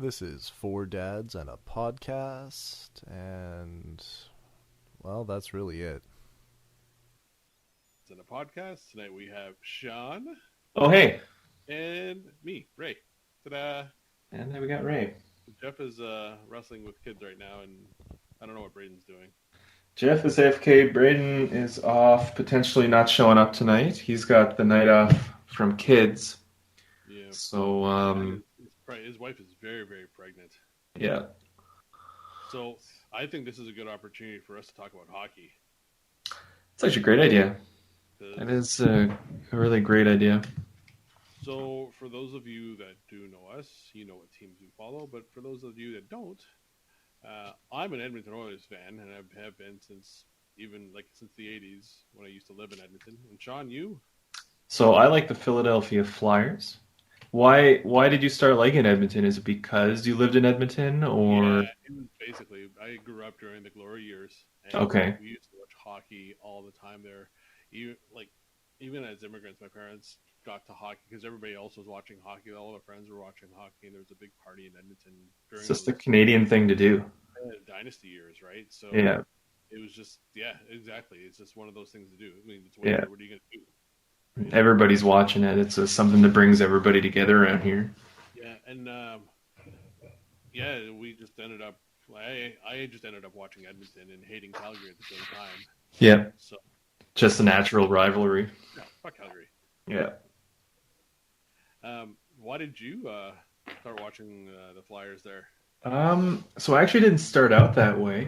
This is Four Dads and a Podcast, and, well, that's really it. In a podcast tonight, we have Sean Oh, hey. and me, Ray. Ta-da! And then we got Ray. Jeff is wrestling with kids right now, and I don't know what Braden's doing. Jeff is AFK. Braden is off, potentially not showing up tonight. He's got the night off from kids. Yeah. So, his wife is very, very pregnant. yeah. So I think this is a good opportunity for us to talk about hockey. It's actually a great idea. It is a really great idea. So for those of you that do know us, you know what teams we follow. But for those of you that don't, I'm an Edmonton Oilers fan, and I have been since the 80s when I used to live in Edmonton. And Sean, you? So I like the Philadelphia Flyers. Why did you start liking Edmonton? Is it because you lived in Edmonton, or? Yeah, it was basically, I grew up during the glory years. And Okay. we used to watch hockey all the time there. Even as immigrants, my parents got to hockey because everybody else was watching hockey. All of our friends were watching hockey, and there was a big party in Edmonton during It's just a those Canadian thing to do. dynasty years, right? So Yeah. it was just, yeah, exactly. It's just one of those things to do. I mean, it's Yeah. what are you going to do? Everybody's watching it. It's something that brings everybody together around here. Yeah, and we just ended up. I just ended up watching Edmonton and hating Calgary at the same time. Yeah. So Just a natural rivalry. yeah, fuck Calgary. Yeah. Why did you start watching the Flyers there? So I actually didn't start out that way.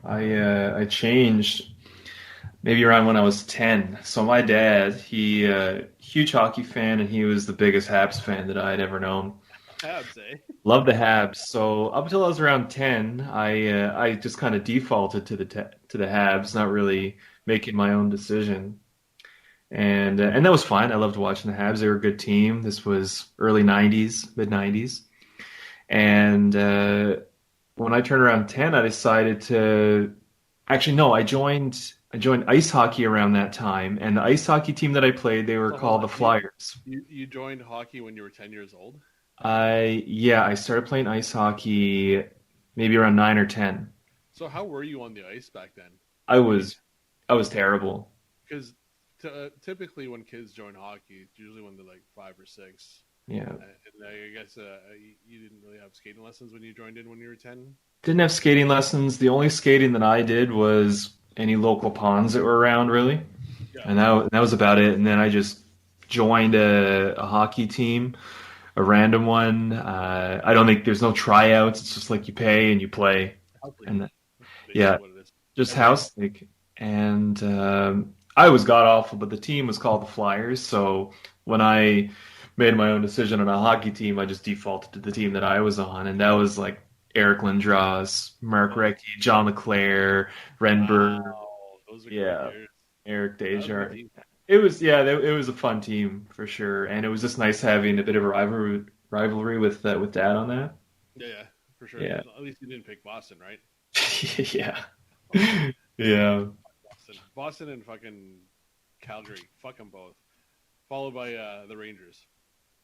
I changed maybe around when I was 10. So my dad, he huge hockey fan, and he was the biggest Habs fan that I had ever known. Habs, eh? Loved the Habs. So up until I was around 10, I just kind of defaulted to the Habs, not really making my own decision. And that was fine. I loved watching the Habs. They were a good team. This was early 90s, mid 90s. And when I turned around 10, I decided to actually no, I joined ice hockey around that time, and the ice hockey team that I played, they were So called the Flyers. You joined hockey when you were 10 years old? I started playing ice hockey maybe around 9 or 10. So how were you on the ice back then? I was terrible. Because typically when kids join hockey, it's usually when they're like 5 or 6. Yeah. And I guess you didn't really have skating lessons when you joined in when you were 10? Didn't have skating lessons. The only skating that I did was any local ponds that were around, really. Yeah. And that was about it. And then I just joined a hockey team, a random one. I don't think there's no tryouts. It's just like you pay and you play. And Basically yeah, what it is. just Okay. house league. And I was god awful, but the team was called the Flyers. So when I made my own decision on a hockey team, I just defaulted to the team that I was on, and that was like Eric Lindros, Mark Recchi, John LeClaire, Renberg, Wow, those are yeah, great years. Eric That was a good Dejar. team. It was a fun team for sure, and it was just nice having a bit of a rivalry with Dad on that. Yeah, for sure. Yeah, At least you didn't pick Boston, right? yeah, yeah, Boston and fucking Calgary. Fuck them both. Followed by the Rangers.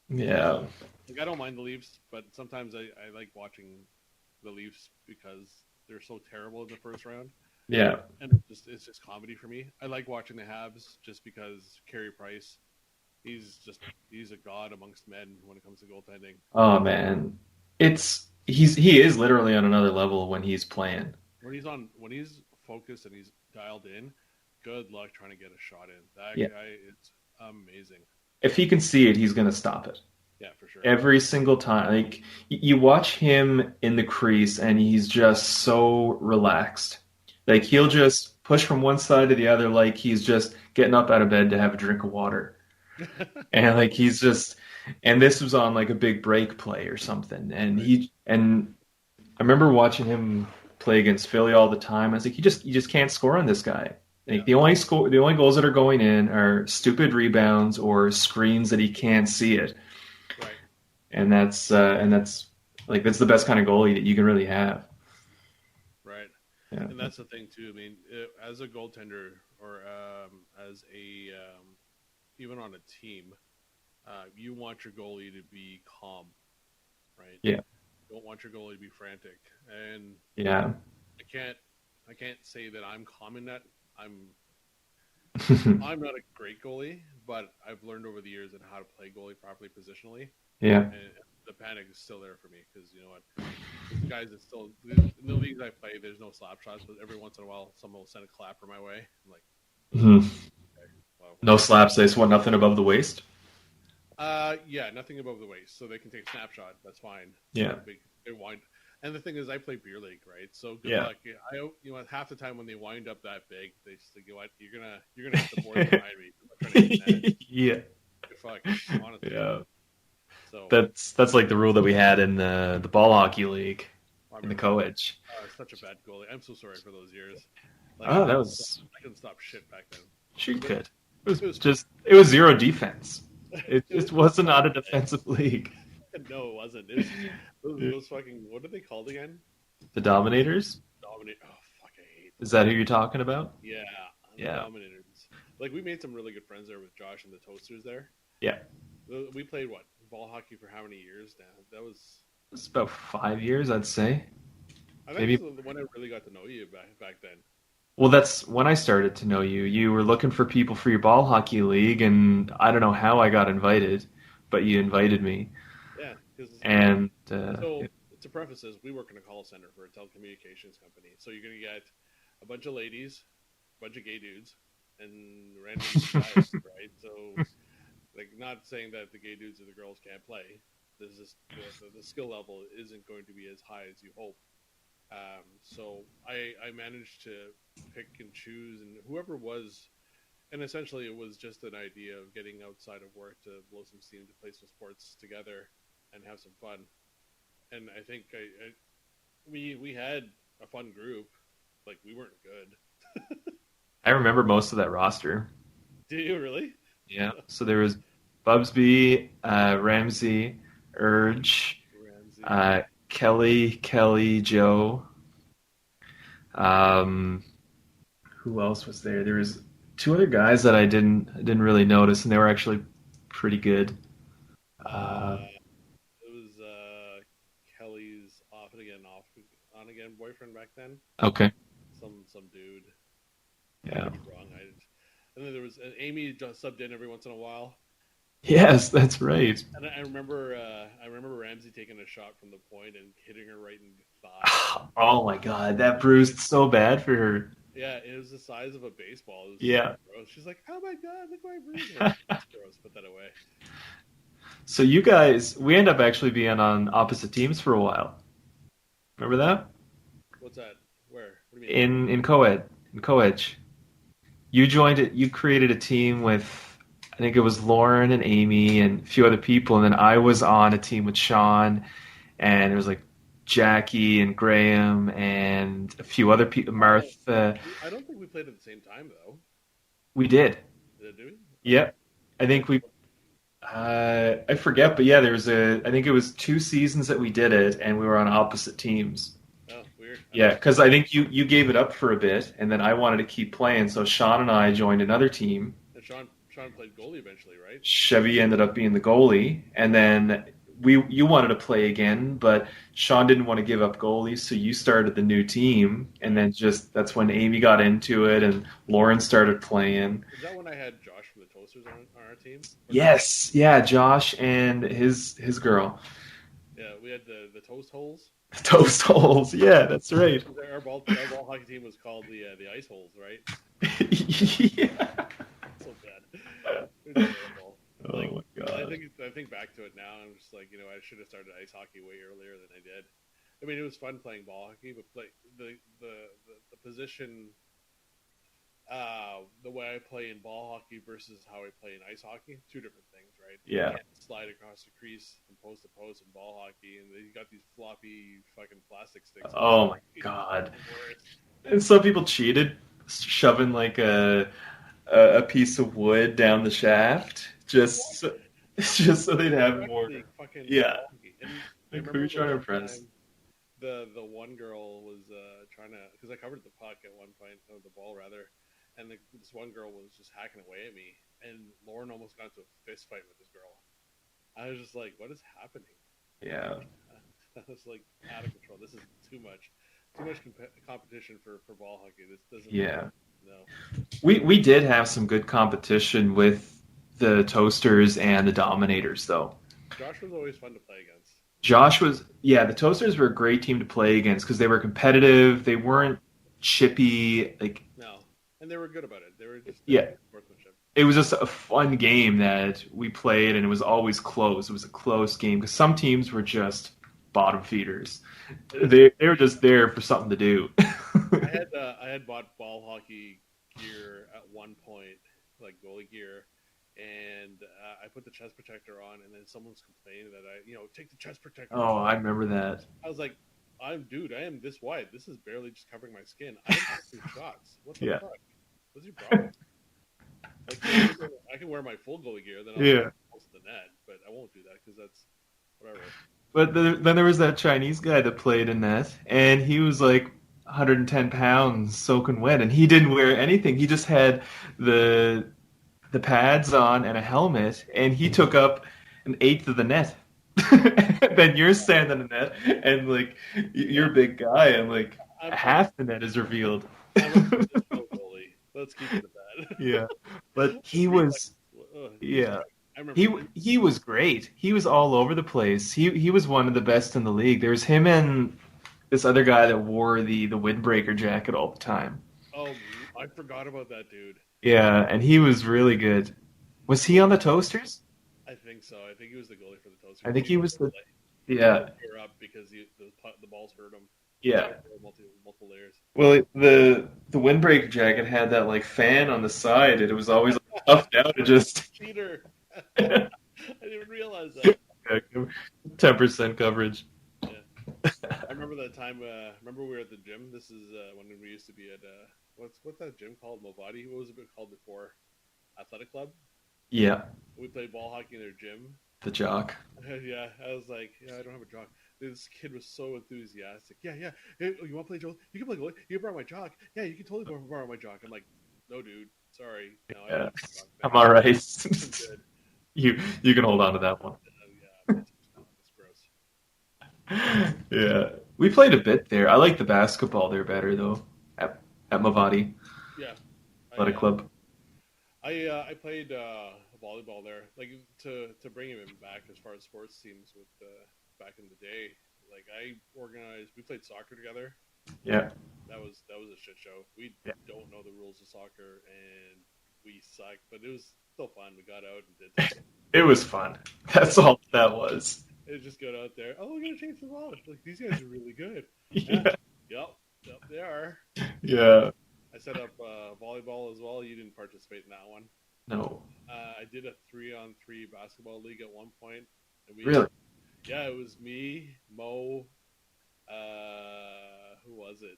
yeah, Like I don't mind the Leafs, but sometimes I like watching the Leafs because they're so terrible in the first round, yeah. and it's just comedy for me. I like watching the Habs just because Carey Price, he's a god amongst men when it comes to goaltending. Oh man, he is literally on another level when he's playing. When he's focused and he's dialed in, good luck trying to get a shot in. That Yeah. guy is amazing. If he can see it, he's gonna stop it. Yeah, for sure. Every single time. Like you watch him in the crease and he's just so relaxed. Like he'll just push from one side to the other like he's just getting up out of bed to have a drink of water. And like he's just and this was on like a big break play or something. And Right. and I remember watching him play against Philly all the time. I was like, you just can't score on this guy. Like Yeah. the only goals that are going in are stupid rebounds or screens that he can't see it. Right. And that's like that's the best kind of goalie that you can really have. Right. Yeah. And that's the thing too. I mean, as a goaltender or as a even on a team, you want your goalie to be calm, right? Yeah. don't want your goalie to be frantic, and Yeah. I can't say that I'm common that I'm not a great goalie, but I've learned over the years that how to play goalie properly positionally, Yeah. and the panic is still there for me because you know what, these guys is still in the leagues I play. There's no slap shots, but every once in a while, someone will send a clapper my way. I'm like, Mhm. okay, well, No slaps. They just want nothing above the waist. yeah, nothing above the waist, so they can take a snapshot. That's fine. Yeah. They wind, and the thing is, I play beer league, right? So good Yeah. luck. You know, half the time when they wind up that big, they just think, you know what, you're gonna hit the board behind me. I'm trying to hit net. Yeah. Good fuck, honestly. Yeah. So That's like the rule that we had in the ball hockey league I in the remember co-ed. such a bad goalie. I'm so sorry for those years. Oh, that was I couldn't stop shit back then. she But could. it It was zero defense. It was just wasn't not a defensive league. no, it wasn't. It was those fucking what are they called again? The Dominators? Dominate. Oh fuck, I hate. Is that who you're talking about? Yeah, Yeah. Dominators. Like we made some really good friends there with Josh and the Toasters there. Yeah. We played what ball hockey for how many years now? That was It's about 5 years, I'd say. I think Maybe. this was the one I really got to know you back then. Well, that's when I started to know you. You were looking for people for your ball hockey league, and I don't know how I got invited, but you invited me. Yeah, because And so to preface this, we work in a call center for a telecommunications company. So you're gonna get a bunch of ladies, a bunch of gay dudes, and random guys, right? So like, not saying that the gay dudes or the girls can't play. There's just the skill level isn't going to be as high as you hope. So I managed to pick and choose, and whoever was, and essentially it was just an idea of getting outside of work to blow some steam, to play some sports together, and have some fun. And I think we had a fun group. Like we weren't good. I remember most of that roster. Do you really? Yeah. So there was Bubsby, Ramsey, Urge, Ramsey. Kelly, Joe. Who else was there? There was two other guys that I didn't really notice, and they were actually pretty good. It was Kelly's off on again boyfriend back then. Okay. Some dude. Yeah. I could be wrong. And then there was Amy just subbed in every once in a while. Yes, that's right. And I remember Ramsey taking a shot from the point and hitting her right in the thigh. Oh my God, that bruised so bad for her. Yeah, it was the size of a baseball. It was Yeah. so gross. She's like, "Oh my God, look my bruise!" Like, that's gross. Put that away. So you guys, we end up actually being on opposite teams for a while. Remember that? What's that? Where? What do you mean? In co-ed. You joined it. You created a team with, I think it was Lauren and Amy and a few other people, and then I was on a team with Sean, and it was like Jackie and Graham and a few other people. Martha. I don't think we played at the same time though. We did. Did we? Yep. I think we. I forget, but yeah, there was I think it was 2 seasons that we did it, and we were on opposite teams. Oh, weird. Yeah, because I think you gave it up for a bit, and then I wanted to keep playing, so Sean and I joined another team. And Sean played goalie eventually, right? Chevy ended up being the goalie, and then you wanted to play again, but Sean didn't want to give up goalies, so you started the new team, and then that's when Amy got into it, and Lauren started playing. Is that when I had Josh from the Toasters on our team? Yes, yeah, Josh and his girl. Yeah, we had the Toast Holes. Toast holes, yeah, that's right. Our ball hockey team was called the Ice Holes, right? Yeah. So bad. It was terrible. Oh Like, my God. I think back to it now, and I'm just like, I should have started ice hockey way earlier than I did. I mean, it was fun playing ball hockey, but the position, the way I play in ball hockey versus how I play in ice hockey, two different things, right? Yeah. You can't slide across the crease from post to post in ball hockey, and you got these floppy fucking plastic sticks. Oh my God. And some people cheated, shoving like a piece of wood down the shaft, just so they'd have more. Fucking Yeah. And Like, who are you trying to impress? The one girl was trying to, because I covered the puck at one point, or the ball rather, and this one girl was just hacking away at me, and Lauren almost got into a fist fight with this girl. I was just like, what is happening? Yeah. I was like out of control. This is too much competition for ball hockey. This doesn't. Yeah. No. We did have some good competition with the Toasters and the Dominators, though. Josh was always fun to play against. The Toasters were a great team to play against because they were competitive. They weren't chippy. Like, No, and they were good about it. They were just yeah, sportsmanship. it was just a fun game that we played, and it was always close. It was a close game because some teams were just bottom feeders. They were just there for something to do. I had bought ball hockey gear at one point, like goalie gear, and I put the chest protector on, and then someone was complaining that take the chest protector Oh, off. I remember that. I was like, I am this wide. This is barely just covering my skin. I'm taking shots. What the Yeah. fuck? What's your problem? Like, I can wear my full goalie gear, then I'll Yeah. close to the net, but I won't do that because that's whatever. But then there was that Chinese guy that played in that, and he was like 110 pounds, soaking wet, and he didn't wear anything. He just had the pads on and a helmet, and he took up an eighth of the net. Then you're standing in the net, and like you're a big guy, and like half the net is revealed. I'm a goalie. Let's keep it at that. Yeah, but he was, yeah. I remember He was great. He was all over the place. He was one of the best in the league. There was him and this other guy that wore the windbreaker jacket all the time. Oh, I forgot about that dude. Yeah, and he was really good. Was he on the Toasters? I think so. I think he was the goalie for the Toasters. I think he was the He yeah. tear up because the balls hurt him. Yeah. Multiple layers. Well, the windbreaker jacket had that like fan on the side, and it was always like, puffed out to just Cheater. I didn't even realize that. 10% coverage. Yeah. I remember that time. Remember we were at the gym. This is when we used to be at what's that gym called? Mobadi. What was it called before? Athletic Club. Yeah, We played ball hockey in their gym. the jock. Yeah, I was like, yeah, I don't have a jock. This kid was so enthusiastic. Yeah. Hey, you want to play Joel? You can play goalie. You can borrow my jock. Yeah, you can totally borrow my jock. I'm like, no, dude. Sorry. No, I don't have a jock. I'm all right. I'm good. You can hold on to that one. Yeah, it's gross. Yeah, we played a bit there. I like the basketball there better though. At Mavati Yeah. Athletic Club. I played volleyball there, like to bring him back as far as sports teams with back in the day. Like we played soccer together. Yeah. That was a shit show. We don't know the rules of soccer and we sucked, but it was still fun. We got out and did that. It was fun. That's all that was. It just got out there. Oh, we're gonna change the ball. Like these guys are really good. Yeah. Yep, they are. Yeah. I set up volleyball as well. You didn't participate in that one. No. I did a 3-on-3 basketball league at one point. And Really? Yeah, it was me, Mo. Who was it?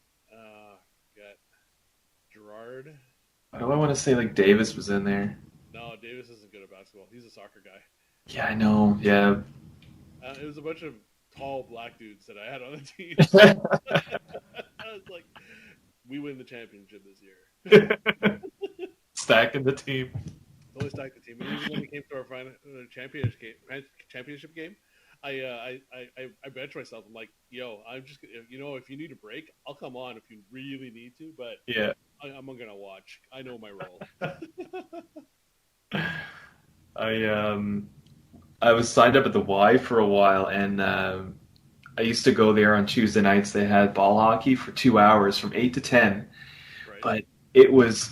Got Gerard. Why do I want to say like Davis was in there? No, Davis isn't good at basketball. He's a soccer guy. Yeah, I know. Yeah. It was a bunch of tall black dudes that I had on the team. I was like, we win the championship this year. Stacking the team. Totally stacked the team. And even when we came to our final championship game, I benched myself. I'm like, yo, I'm just if you need a break, I'll come on if you really need to, but Yeah. I'm gonna watch. I know my role. I was signed up at the Y for a while, and I used to go there on Tuesday nights. They had ball hockey for 2 hours from 8 to 10, Right. but it was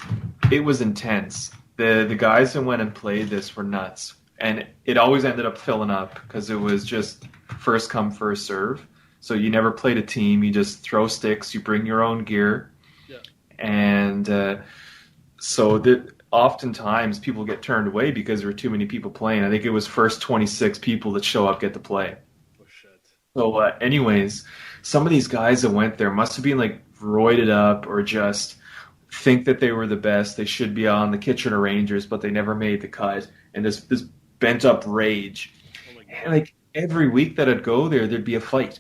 intense. The guys that went and played this were nuts, and it always ended up filling up because it was just first come first serve. So you never played a team. You just throw sticks. You bring your own gear, Yeah. and so that oftentimes people get turned away because there were too many people playing. I think it was first 26 people that show up get to play. Oh shit. So, anyways, some of these guys that went there must have been like roided up or just think that they were the best. They should be on the Kitchener Rangers, but they never made the cut. And this bent up rage. Oh my god. And like every week that I'd go there, there'd be a fight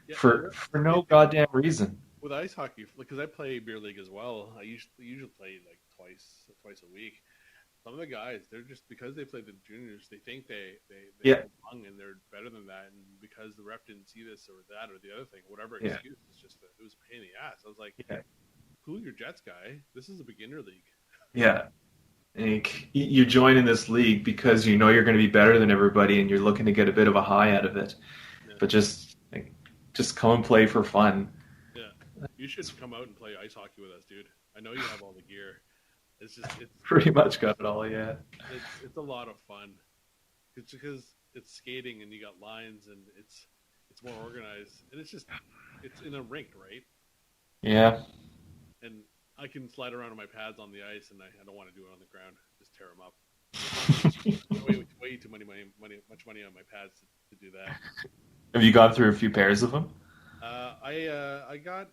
Yeah, for no goddamn reason. with ice hockey, because I play beer league as well. I usually play like twice a week. some of the guys, they're just because they played the juniors, they think they Yeah, belong and they're better than that, and because the ref didn't see this or that or the other thing, whatever yeah, excuse, it's just it was a pain in the ass. I was like, yeah, cool your jets, guy. This is a beginner league. yeah. Like, you join in this league because you know you're going to be better than everybody, and you're looking to get a bit of a high out of it. Yeah, But just come and play for fun. yeah. You should come out and play ice hockey with us, dude. I know you have all the gear. It's just Pretty much got it all. Yeah, it's a lot of fun. It's because it's skating and you got lines and it's more organized and it's in a rink, right? yeah. And I can slide around on my pads on the ice, and I don't want to do it on the ground. Just tear them up. Way too much money on my pads to do that. Have you gone through a few pairs of them? I got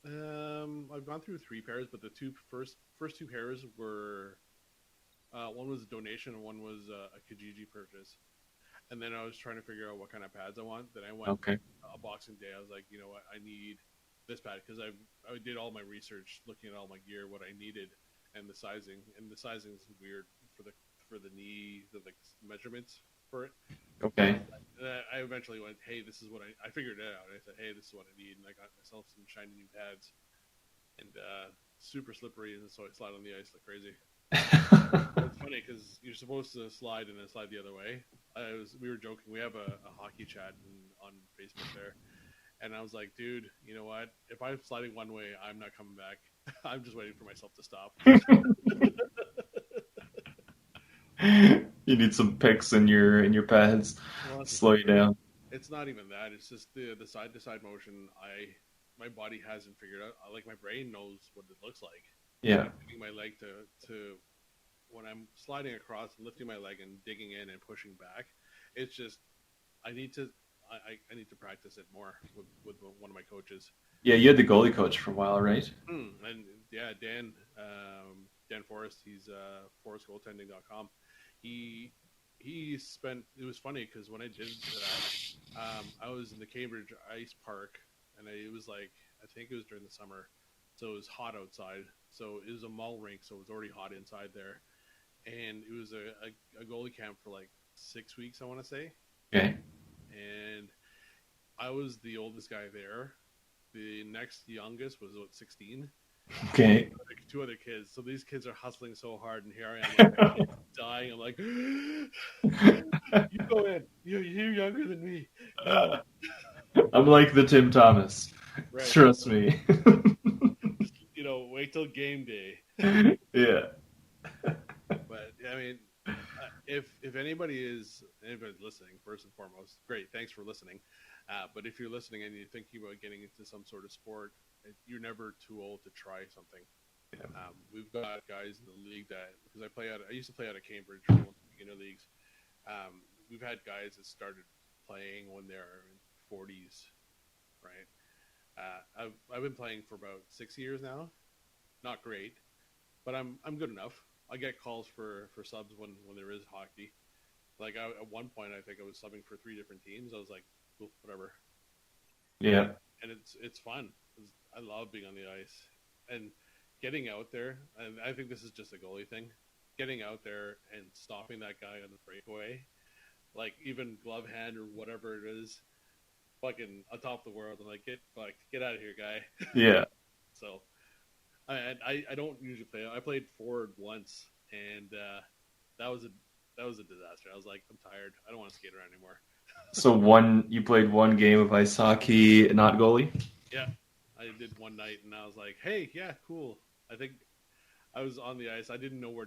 I've gone through 3 pairs, but the first 2 pairs were one was a donation and one was a Kijiji purchase. And then I was trying to figure out what kind of pads I want. Then I went Okay. a Boxing Day. I was like, you know what, I need this pad because I did all my research, looking at all my gear, what I needed, and the sizing. And the sizing is weird for the knee, the like measurements for it. Okay. And I eventually went, hey, this is what I figured it out. I said, hey, this is what I need, and I got myself some shiny new pads, and super slippery, and so I slide on the ice like crazy. It's funny because you're supposed to slide and then slide the other way. We were joking. We have a hockey chat on Facebook there, and I was like, dude, you know what? If I'm sliding one way, I'm not coming back. I'm just waiting for myself to stop. You need some picks in your pads. Well, Slow you down. it's not even that. It's just the side to side motion. My body hasn't figured out. Like my brain knows what it looks like. Yeah. Lifting my leg to when I'm sliding across, lifting my leg and digging in and pushing back. It's just I need to I need to practice it more with one of my coaches. Yeah, you had the goalie coach for a while, right? And yeah, Dan Forrest, he's forrestgoaltending.com. He spent. It was funny because when I did that, I was in the Cambridge Ice Park, and it was like I think it was during the summer, so it was hot outside. So it was a mall rink, so it was already hot inside there, and it was a goalie camp for like 6 weeks, I want to say. Okay. And I was the oldest guy there. The next youngest was about 16. Okay. Like 2 other kids. So these kids are hustling so hard, and here I am like, dying. I'm like, you go in. You're younger than me. I'm like the Tim Thomas. Right. Trust me. Just, wait till game day. Yeah. But I mean, if anybody's listening, first and foremost, great. Thanks for listening. But if you're listening and you're thinking about getting into some sort of sport, you're never too old to try something. Yeah. We've got guys in the league because I used to play out of Cambridge for one of the beginner leagues. We've had guys that started playing when they're in 40s, right? I've been playing for about 6 years now. Not great, but I'm good enough. I get calls for subs when there is hockey. Like at one point, I think I was subbing for 3 different teams. I was like, cool, whatever. Yeah. And it's fun. I love being on the ice and getting out there. And I think this is just a goalie thing. Getting out there and stopping that guy on the breakaway, like even glove hand or whatever it is, fucking atop the world. I'm like, get out of here, guy. Yeah. So I don't usually play. I played forward once, and that was a disaster. I was like, I'm tired. I don't want to skate around anymore. So you played one game of ice hockey, not goalie? Yeah, I did one night, and I was like, hey, yeah, cool. I think I was on the ice. I didn't know where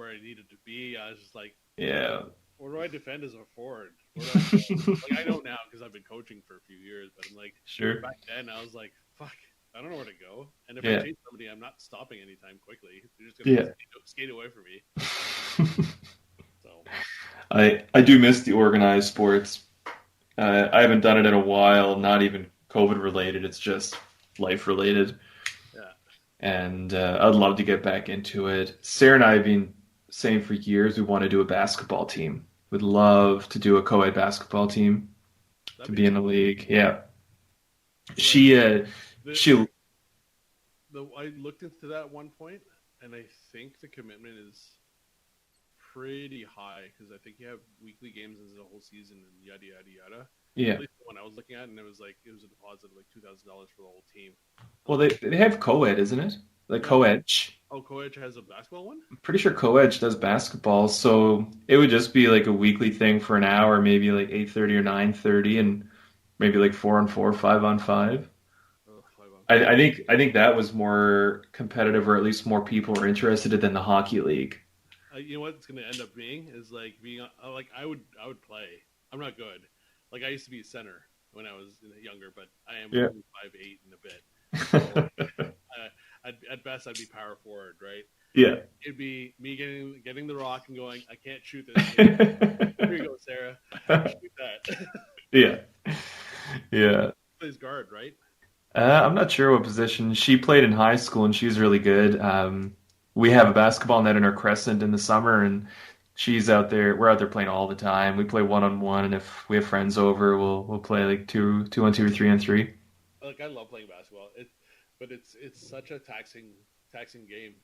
I needed to be. I was just like, Yeah. where do I defend as a forward? Like I know now because I've been coaching for a few years, but I'm like, Sure. back then I was like, fuck, I don't know where to go. And if Yeah. I chase somebody, I'm not stopping anytime quickly. They're just gonna Yeah. skate away from me. So I do miss the organized sports. I haven't done it in a while, not even COVID related. It's just life related. yeah, And I'd love to get back into it. Sarah and I have been saying for years we want to do a basketball team. Would love to do a co-ed basketball team to be in the league. Yeah. She I looked into that at one point, and I think the commitment is pretty high because I think you have weekly games in the whole season and yada yada yada. Yeah. At least the one I was looking at, and it was a deposit of like $2,000 for the whole team. Well, they have co-ed, isn't it? Like co-ed. Oh, Coach has a basketball one. I'm pretty sure co-ed does basketball, so it would just be like a weekly thing for an hour, maybe like 8:30 or 9:30, and maybe like 4-on-4, 5-on-5. Oh, I think that was more competitive, or at least more people were interested than the hockey league. you know what it's going to end up being is like being like I would play. I'm not good. Like I used to be a center when I was younger, but I am only 5'8" and a bit. So, at best, I'd be power forward, right? Yeah. It'd be me getting the rock and going, I can't shoot this. Here you go, Sarah. Shoot that. Yeah. Yeah. Plays guard, right? I'm not sure what position. She played in high school and she's really good. We have a basketball net in our crescent in the summer and she's out there. We're out there playing all the time. We play 1-on-1, and if we have friends over, we'll play like 2-on-2 or 3-on-3. Like I love playing basketball. But it's such a taxing game.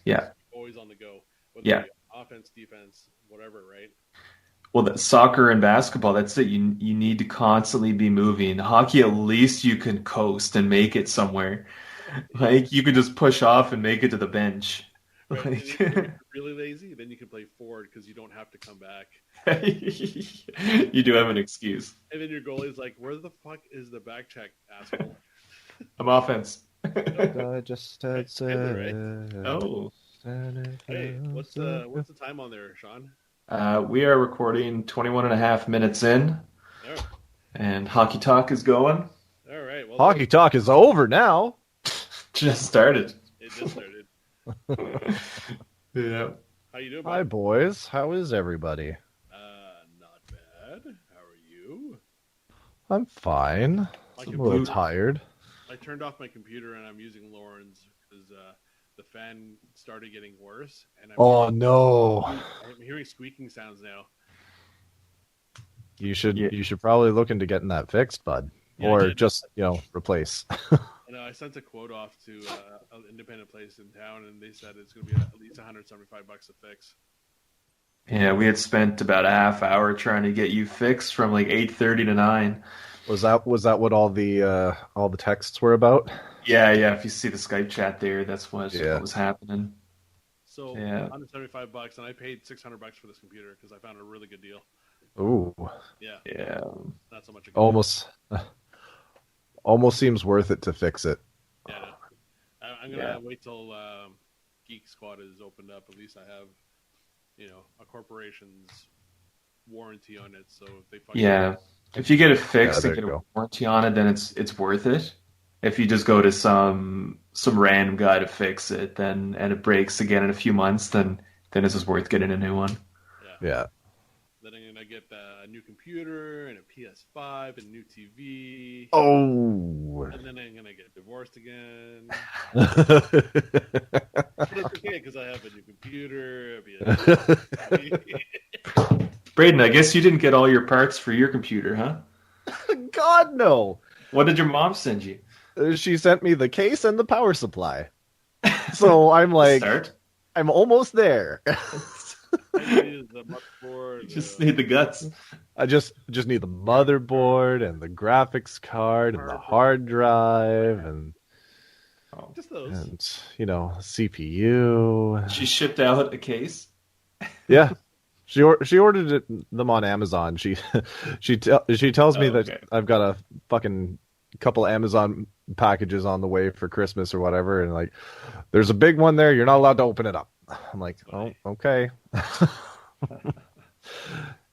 Yeah. Always on the go. Whether Yeah. it be offense, defense, whatever, right? Well, soccer and basketball, that's it. You need to constantly be moving. Hockey, at least you can coast and make it somewhere. Like you can just push off and make it to the bench. Right. And if you're really lazy, then you can play forward because you don't have to come back. You do have an excuse. And then your goalie's like, "Where the fuck is the back check, asshole?" I'm offense. I just had said. Oh. Hey, what's the time on there, Sean? We are recording 21 and a half minutes in, Oh, and Hockey Talk is going. all right. Well, Hockey talk is over now. Just started. it just started. Yeah. How you doing? Hi, bud? boys. How is everybody? Not bad. How are you? I'm fine. I I'm a little tired. I turned off my computer and I'm using Lauren's because the fan started getting worse, and Oh no! I'm hearing squeaking sounds now. You should Yeah. you should probably look into getting that fixed, bud, Yeah, I or did. just replace. And I sent a quote off to an independent place in town, and they said it's going to be at least $175 to fix. Yeah, we had spent about a half hour trying to get you fixed from like 8:30 to 9. Was that what all the texts were about? Yeah. If you see the Skype chat there, that's what was happening. So Yeah. $175, and I paid $600 for this computer because I found a really good deal. Ooh, Yeah, Yeah. not so much. A good almost seems worth it to fix it. deal. Yeah, no. I'm gonna wait till Geek Squad is opened up. At least I have, a corporation's warranty on it. So if they fuck Yeah. If you get it fixed there and get you a go. warranty on it, then it's worth it. If you just go to some random guy to fix it, and it breaks again in a few months, then it's just worth getting a new one. Yeah. Then I'm gonna get a new computer and a PS5 and a new TV. Oh. And then I'm gonna get divorced again. But it's okay because I have a new computer. Braden, I guess you didn't get all your parts for your computer, huh? God no. What did your mom send you? She sent me the case and the power supply. So I'm like, Start. I'm almost there. I need the motherboard. You just need the guts. I just need the motherboard and the graphics card and the hard drive and just those. CPU. She shipped out a case. Yeah. She ordered them on Amazon. She tells me that okay. I've got a fucking couple Amazon packages on the way for Christmas or whatever, and like, there's a big one there. You're not allowed to open it up. I'm like, oh, okay.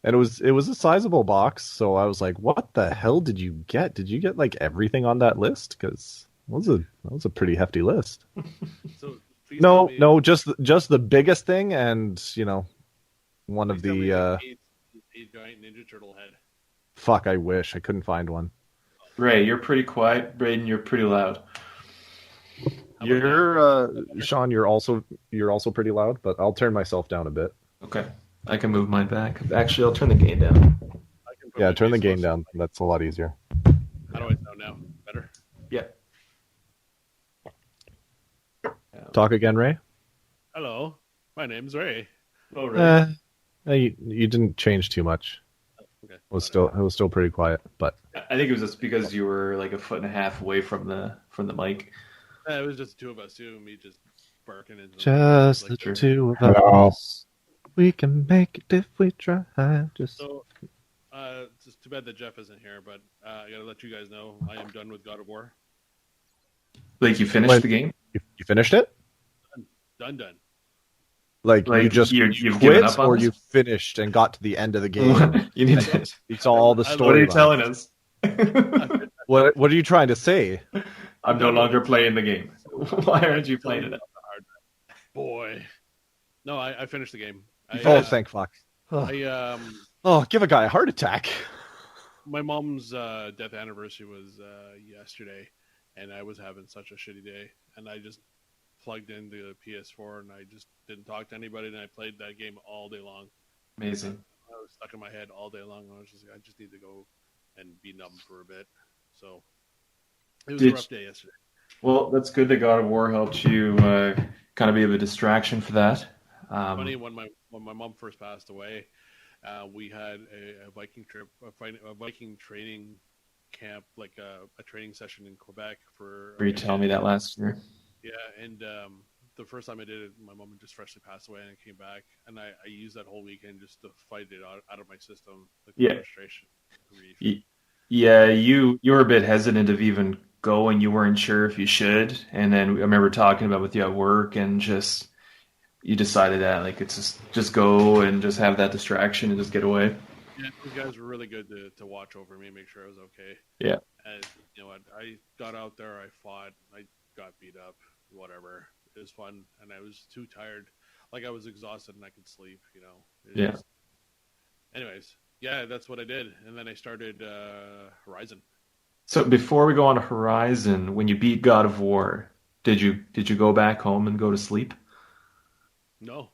And it was a sizable box, so I was like, what the hell did you get? Did you get like everything on that list? Because that was a pretty hefty list. So please tell me- No, just the biggest thing, and one of please tell me the a giant Ninja Turtle head. fuck. I wish I couldn't find one. Ray, you're pretty quiet. Braden, you're pretty loud. How about You're Sean. You're also pretty loud, but I'll turn myself down a bit. Okay. I can move mine back. Actually, I'll turn the gain down. I can put Yeah, my turn the face gain close. down. That's a lot easier. How do I sound now? Better. Yeah. Talk again, Ray. Hello, my name's Ray. All right. You didn't change too much. Okay. It was still pretty quiet, but I think it was just because you were like a foot and a half away from the mic. It was just the two of us too, me just barking into just like the two of us. We can make it if we try. Just So, it's just too bad that Jeff isn't here, but I gotta let you guys know I am done with God of War. Like you finished When- the game? you finished it? Done. Like you just you've given quit, up on or this? you finished and got to the end of the game? You need to. You saw all the What story. What are you lines. telling us? What are you trying to say? I'm no longer playing the game. Why aren't you playing it? Boy. No, I finished the game. Oh, thank fuck. I Give a guy a heart attack. my mom's death anniversary was yesterday, and I was having such a shitty day, and I just plugged into the PS4 and I just didn't talk to anybody, and I played that game all day long. Amazing. I was stuck in my head all day long. I was just like, I just need to go and be numb for a bit. So it was a rough day yesterday. Well, that's good that God of War helped you kind of be a distraction for that. Funny, when my mom first passed away, we had a Viking trip, a Viking training camp, like a training session in Quebec for. Were you telling me that last year? Yeah, and the first time I did it, my mom had just freshly passed away, and I came back, and I used that whole weekend just to fight it out of my system, like the frustration, grief. Yeah, you were a bit hesitant of even going. You weren't sure if you should, and then I remember talking about with you at work, and just you decided that like it's just go and just have that distraction and just get away. Yeah, those guys were really good to watch over me, make sure I was okay. Yeah, and you know what, I got out there, I fought, I got beat up, whatever. It was fun, and I was too tired. Like I was exhausted, and I could sleep. Anyways, yeah, that's what I did, and then I started Horizon. So before we go on to Horizon, when you beat God of War, did you go back home and go to sleep? No.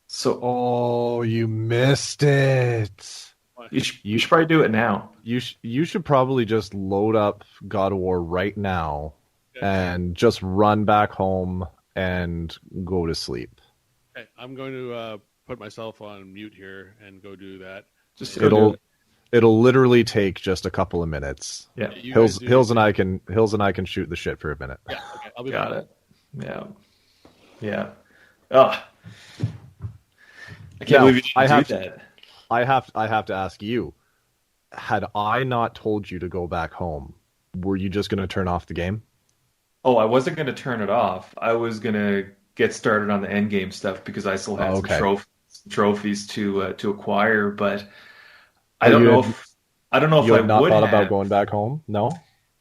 So, you missed it. You should probably do it now. You should probably just load up God of War right now and just run back home and go to sleep. Okay, I'm going to put myself on mute here and go do that. It'll literally take just a couple of minutes. Yeah, Hills and I can shoot the shit for a minute. Yeah, okay, I'll be got back. it. Yeah. Oh, I can't believe you didn't do that. I have to ask you. Had I not told you to go back home, were you just going to turn off the game? Oh, I wasn't going to turn it off. I was going to get started on the end game stuff because I still had some trophies to acquire. But I don't know if I would thought about going back home. No.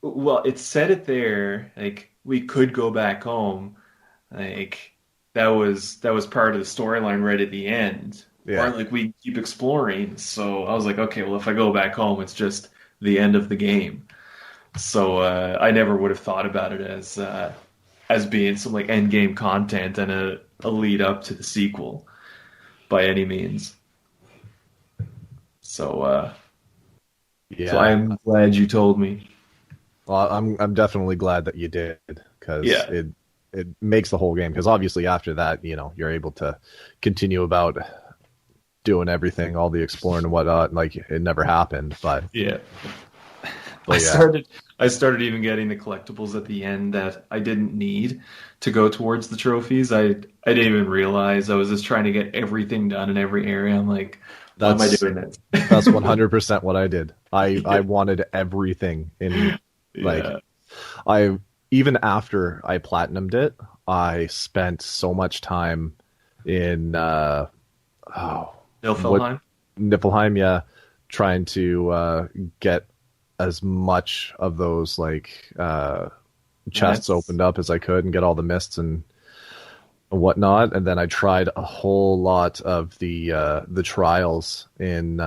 Well, it said it there. Like we could go back home. Like that was part of the storyline right at the end. Yeah. Or like we keep exploring. So I was like, okay, well, if I go back home, it's just the end of the game. So I never would have thought about it as being some like end game content and a lead up to the sequel by any means. So yeah, so I'm glad you told me. Well, I'm definitely glad that you did because it makes the whole game. Because obviously after that, you're able to continue about doing everything, all the exploring and whatnot. Like it never happened, but yeah. But I started even getting the collectibles at the end that I didn't need to go towards the trophies. I didn't even realize I was just trying to get everything done in every area. I'm like, why am I doing this? That's 100% what I did. I wanted everything in I even after I platinumed it, I spent so much time in Niflheim, yeah, trying to get as much of those chests opened up as I could and get all the mists and whatnot. And then I tried a whole lot of the trials in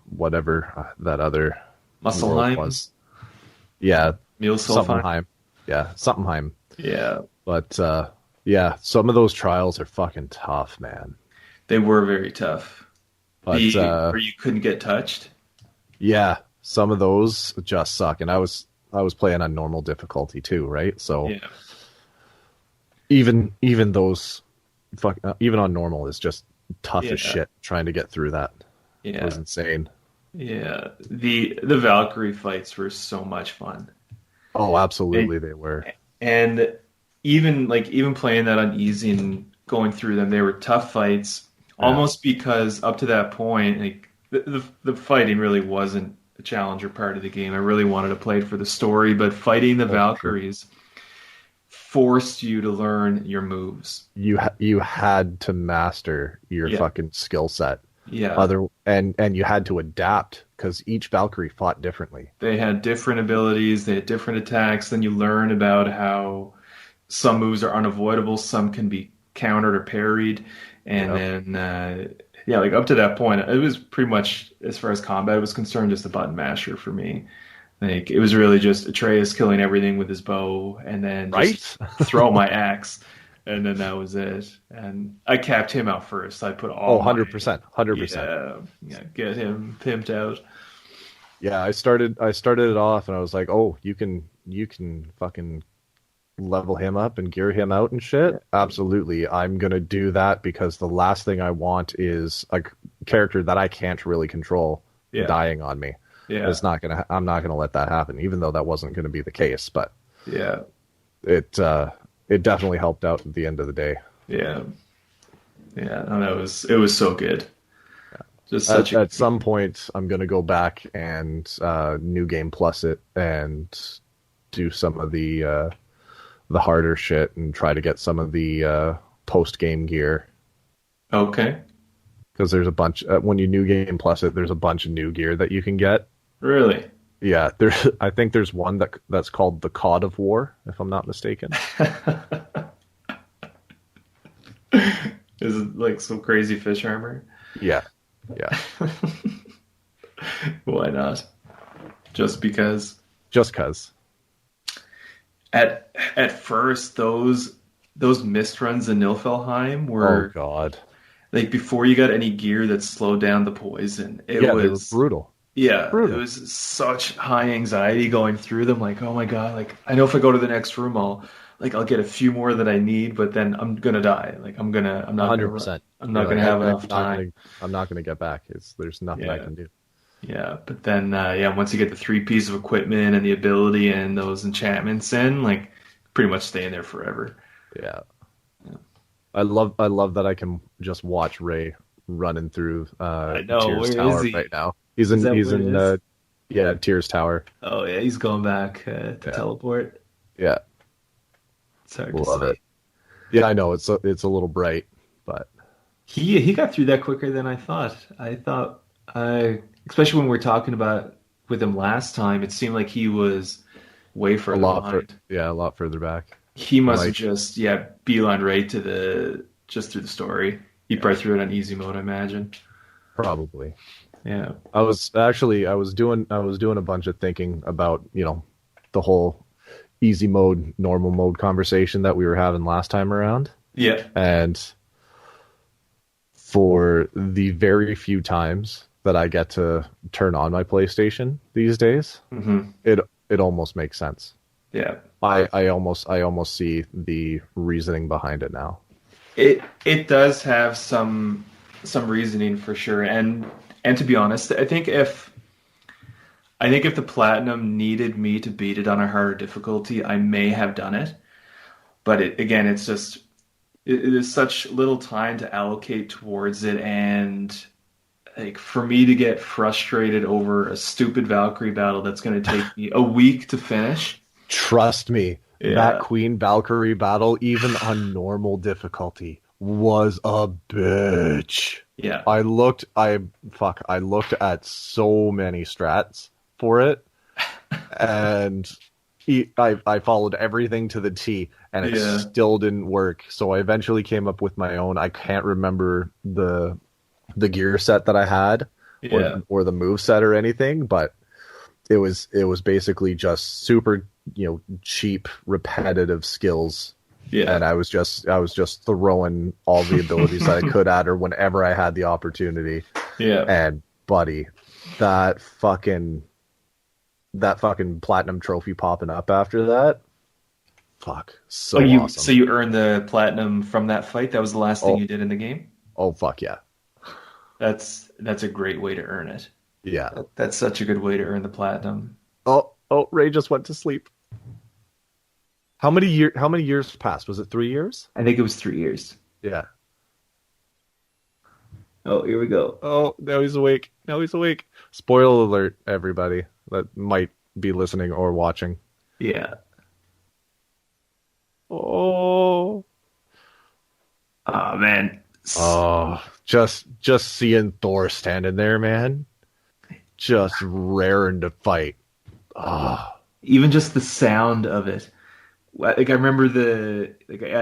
whatever that other Muspelheim was. Yeah, Muspelheim. Yeah, Somethingheim. Yeah, but some of those trials are fucking tough, man. They were very tough. But where you couldn't get touched. Yeah. Some of those just suck, and I was playing on normal difficulty too, right? So even those, even on normal is just tough as shit trying to get through that. Yeah. It was insane. Yeah. The Valkyrie fights were so much fun. Oh, absolutely they were. And even playing that on easy and going through them, they were tough fights. Almost because up to that point, like the fighting really wasn't a challenger part of the game. I really wanted to play it for the story, but fighting the Valkyries forced you to learn your moves. You had to master your fucking skill set. Yeah. And you had to adapt because each Valkyrie fought differently. They had different abilities, they had different attacks. Then you learn about how some moves are unavoidable, some can be countered or parried. And then, like up to that point, it was pretty much, as far as combat was concerned, just a button masher for me. Like, it was really just Atreus killing everything with his bow and then just throw my axe. And then that was it. And I capped him out first. I put all 100%. 100%. Yeah, get him pimped out. Yeah, I started it off and I was like, oh, you can fucking level him up and gear him out and shit. Absolutely. I'm going to do that because the last thing I want is a character that I can't really control dying on me. Yeah. I'm not going to let that happen, even though that wasn't going to be the case, but yeah, it definitely helped out at the end of the day. Yeah. Yeah. And it was so good. Yeah. Just at some point I'm going to go back and New Game Plus it and do some of the harder shit and try to get some of the post-game gear. Okay. Because there's a bunch, when you New Game Plus it, there's a bunch of new gear that you can get. Really? Yeah, I think there's one that's called the Cod of War, if I'm not mistaken. Is it like some crazy fish armor? Yeah. Why not? Just because? Just because. At first, those mist runs in Nilfheim were... Oh, God. Like, before you got any gear that slowed down the poison, they were brutal. Yeah, brutal. It was such high anxiety going through them. Like, oh my God, like, I know if I go to the next room, I'll get a few more that I need, but then I'm gonna die. Like, I'm not 100%. I'm not gonna have enough time. I'm not gonna get back. There's nothing I can do. Yeah, but then, once you get the 3 pieces of equipment and the ability and those enchantments in, like, pretty much stay in there forever. Yeah. I love that I can just watch Ray running through Tyr's Tower right now. He's in Tyr's Tower. Oh yeah, he's going back to teleport. Yeah. It's hard to love see. it. Yeah, I know it's a little bright, but he got through that quicker than I thought. Especially when we were talking about with him last time, it seemed like he was way further behind. A lot further back. He must have just beeline right to through the story. He probably threw it on easy mode, I imagine. Probably. Yeah. I was doing a bunch of thinking about, the whole easy mode, normal mode conversation that we were having last time around. Yeah. And for the very few times that I get to turn on my PlayStation these days, it almost makes sense. Yeah. I almost see the reasoning behind it now. It does have some reasoning for sure, and to be honest, I think if the Platinum needed me to beat it on a harder difficulty, I may have done it. But it's just it is such little time to allocate towards it, and like for me to get frustrated over a stupid Valkyrie battle that's going to take me a week to finish. Trust me, that Queen Valkyrie battle, even on normal difficulty, was a bitch. Yeah. I looked at so many strats for it, and I followed everything to the T, and it still didn't work. So I eventually came up with my own. I can't remember the gear set that I had, or the move set or anything, but it was basically just super, cheap, repetitive skills. Yeah. And I was just throwing all the abilities that I could at her whenever I had the opportunity. Yeah. And buddy, that fucking platinum trophy popping up after that. Fuck. So awesome. So you earned the platinum from that fight? That was the last thing you did in the game? Oh fuck yeah. That's a great way to earn it. Yeah. That's such a good way to earn the platinum. Oh, Ray just went to sleep. How many years passed? Was it 3 years? I think it was 3 years. Yeah. Oh, here we go. Oh, now he's awake. Spoiler alert, everybody that might be listening or watching. Yeah. Oh. Oh man. Oh, just seeing Thor standing there, man. Just raring to fight. Oh. Even just the sound of it. Like I remember I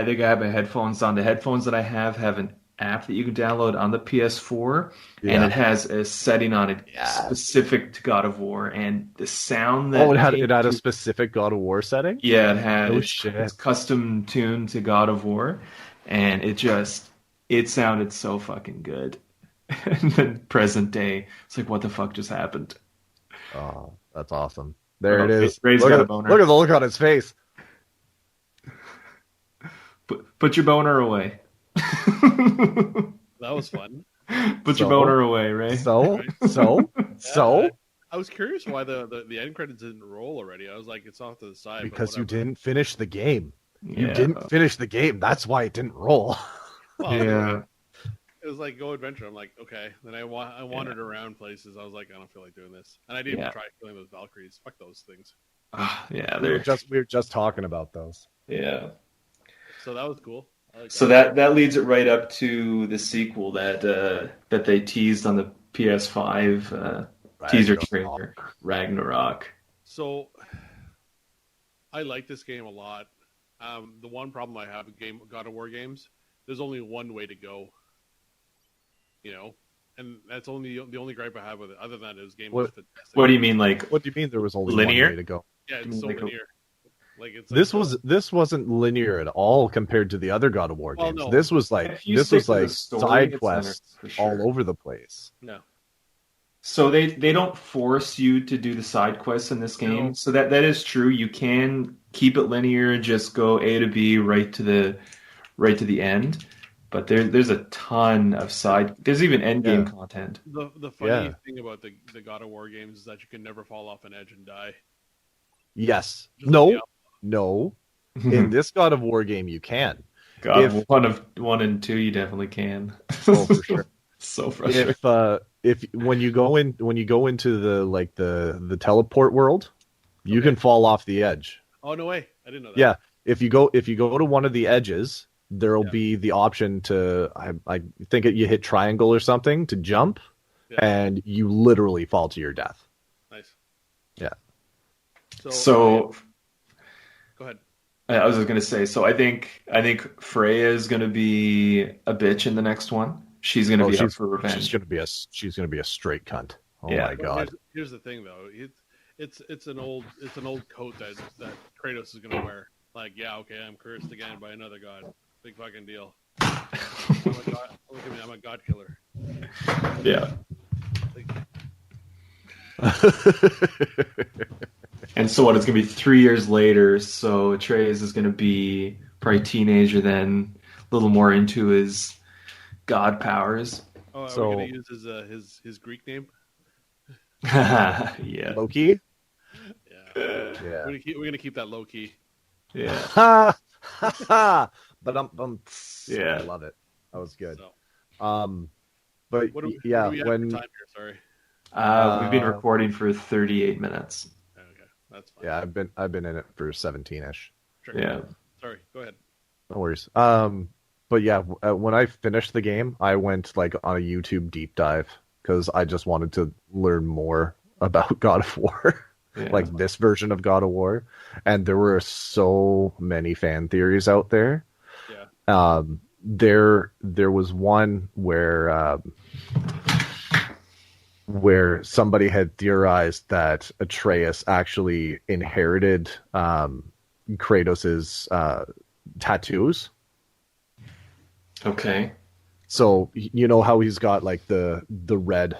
think I have my headphones on. The headphones that I have an app that you can download on the PS4, and it has a setting on it specific to God of War, and the sound that it had a specific God of War setting. Yeah, it had. Oh shit! It's custom tuned to God of War, and it sounded so fucking good. And then present day, it's like, what the fuck just happened? Oh, that's awesome. There it is. Ray's got a boner. Look at the look on his face. Put your boner away. That was fun. Put your boner away, Ray. So. I was curious why the end credits didn't roll already. I was like, it's off to the side. Because you didn't finish the game. Yeah. You didn't finish the game. That's why it didn't roll. Well, yeah. It was like Go Adventure. I'm like, okay. Then I wandered around places. I was like, I don't feel like doing this. And I didn't even try killing those Valkyries. Fuck those things. Yeah, we were just talking about those. Yeah. So that was cool. So that leads it right up to the sequel that they teased on the PS5 teaser trailer, Ragnarok. So I like this game a lot. The one problem I have with God of War games, there's only one way to go. You know, and that's only the only gripe I have with it. Other than that, it was game. What do you mean, like? What do you mean there was only linear? one way to go? Yeah, it's so linear. This wasn't linear at all compared to the other God of War games. No. This was like side quests all over the place. No. So they don't force you to do the side quests in this game. No. So that is true. You can keep it linear, just go A to B right to the end. But there's a ton of there's even end game content. The funny thing about the God of War games is that you can never fall off an edge and die. Yes. No. In this God of War game, you can. One and two, you definitely can. Oh, for sure. So frustrating. If when you go into the teleport world, you can fall off the edge. Oh no way! I didn't know that. Yeah, if you go to one of the edges, there'll be the option to I think you hit triangle or something to jump, and you literally fall to your death. Nice. Yeah. So go ahead. I was just gonna say. So I think Freya is gonna be a bitch in the next one. She's gonna be up for revenge. She's gonna be a straight cunt. Oh my god. Here's the thing though. It's an old coat that Kratos is gonna wear. Like, yeah, okay, I'm cursed again by another god. Big fucking deal. Look at me, I'm a god killer. Yeah. And so what? It's gonna be 3 years later. So Atreus is gonna be probably a teenager then, a little more into his god powers. Oh, are we gonna use his Greek name? Yeah. Loki. Yeah. We're gonna keep that low key. Yeah. But yeah. I love it. That was good. So. But what do we yeah, have when for time here? Sorry. We've been recording for 38 minutes. Okay, that's fine. Yeah, I've been in it for 17ish. Sure. Yeah. Sorry. Go ahead. No worries. But yeah, when I finished the game, I went like on a YouTube deep dive because I just wanted to learn more about God of War, like this version of God of War, and there were so many fan theories out there. Yeah. There was one where somebody had theorized that Atreus actually inherited Kratos's tattoos. Okay. So you know how he's got like the red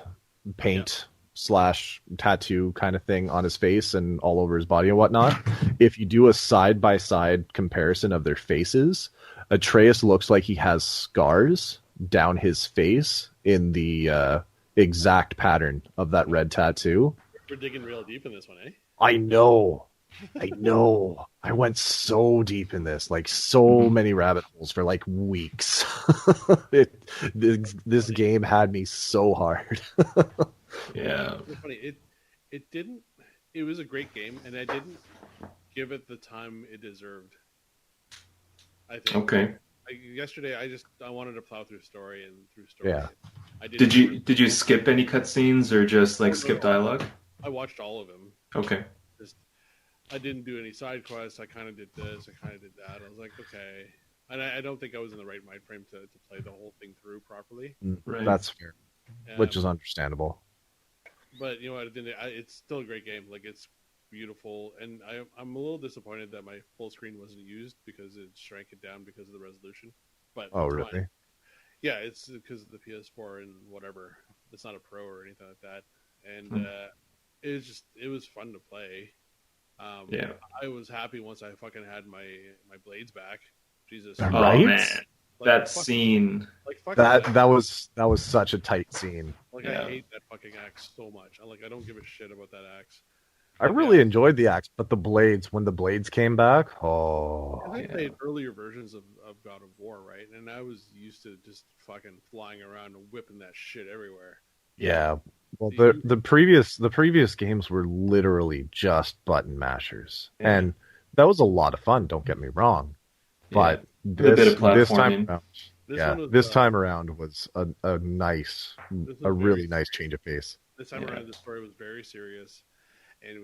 paint / tattoo kind of thing on his face and all over his body and whatnot. If you do a side-by-side comparison of their faces, Atreus looks like he has scars down his face in the exact pattern of that red tattoo. We're digging real deep in this one, eh? I know. I went so deep in this, like so many rabbit holes for like weeks. This game had me so hard. Yeah. It's funny. It didn't. It was a great game, and I didn't give it the time it deserved. I think. Okay. Yesterday, I wanted to plow through story. Yeah. Did you skip any cutscenes or just like skip dialogue? I watched all of them. Okay. I didn't do any side quests. I kind of did this. I kind of did that. I was like, okay. And I don't think I was in the right mind frame to play the whole thing through properly. Right. That's fair, which is understandable. But you know what? It's still a great game. Like, it's beautiful. And I'm a little disappointed that my full screen wasn't used because it shrank it down because of the resolution. But oh, really? Fine. Yeah, it's because of the PS4 and whatever. It's not a Pro or anything like that. And it was fun to play. Yeah, I was happy once I fucking had my blades back. Jesus, right? Oh man, like, that scene. Like that was such a tight scene. Like, yeah. I hate that fucking axe so much. I don't give a shit about that axe. I really enjoyed the axe, but the blades, when the blades came back, I played earlier versions of God of War, right? And I was used to just fucking flying around and whipping that shit everywhere. Yeah. Well, the previous games were literally just button mashers, and that was a lot of fun. Don't get me wrong, but this time around, this time around was a really nice change of pace. This time around, the story was very serious, and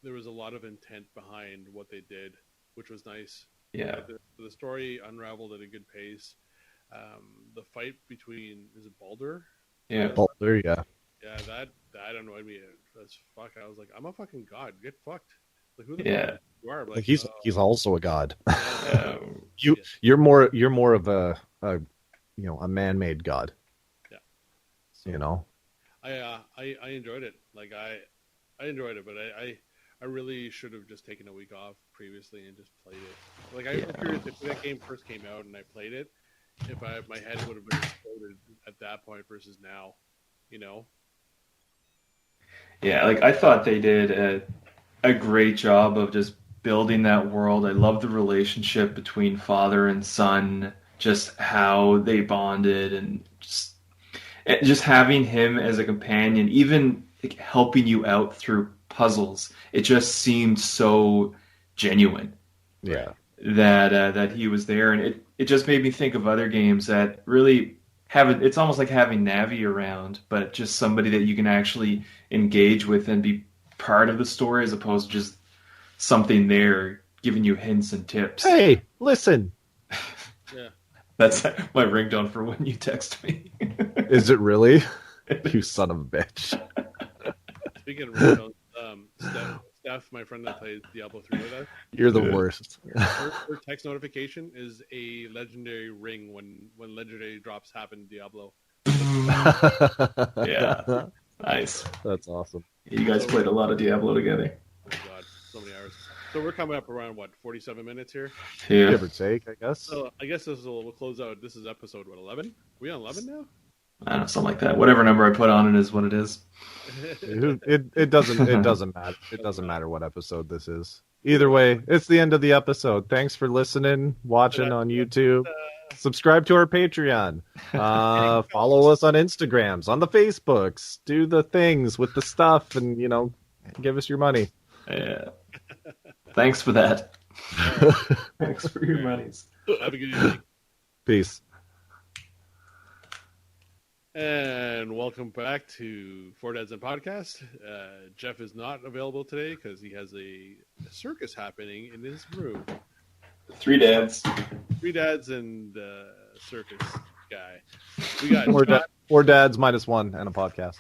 there was a lot of intent behind what they did, which was nice. Yeah, the story unraveled at a good pace. The fight between, is it Baldur? Yeah, Baldur, yeah. Yeah, that annoyed me as fuck. I was like, I'm a fucking god. Get fucked. Like, who the fuck you are? Like, he's also a god. You're more of a man-made god. Yeah. So, I enjoyed it. Like, I enjoyed it, but I really should have just taken a week off previously and just played it. Like, I'm curious if that game first came out and I played it, if my head would have been exploded at that point versus now, you know? Yeah, like, I thought they did a great job of just building that world. I love the relationship between father and son, just how they bonded, and just having him as a companion, even like, helping you out through puzzles. It just seemed so genuine. Yeah. That he was there, and it just made me think of other games that really have it. It's almost like having Navi around, but just somebody that you can actually engage with and be part of the story, as opposed to just something there giving you hints and tips. Hey, listen. Yeah, that's my ringtone for when you text me. Is it really? You son of a bitch. Speaking of ringtones, Steph, my friend that plays Diablo 3 with us, you're the worst. Her text notification is a legendary ring when legendary drops happen in Diablo. Yeah, nice. That's awesome. You guys played a lot of Diablo together. Oh my god, so many hours. So we're coming up around 47 minutes here. Yeah, give or take, I guess. So I guess we'll close out. This is episode 11? Are we on 11 now? I don't know, something like that. Whatever number I put on it is what it is. It doesn't matter. It doesn't matter what episode this is. Either way, it's the end of the episode. Thanks for listening, watching on YouTube. Subscribe to our Patreon. Follow us on Instagrams, on the Facebooks. Do the things with the stuff, and give us your money. Yeah. Thanks for that. Thanks for your monies. Have a good evening. Peace. And welcome back to Four Dads and Podcast. Jeff is not available today because he has a circus happening in his room. Three dads and circus guy. We got four dads minus one and a podcast.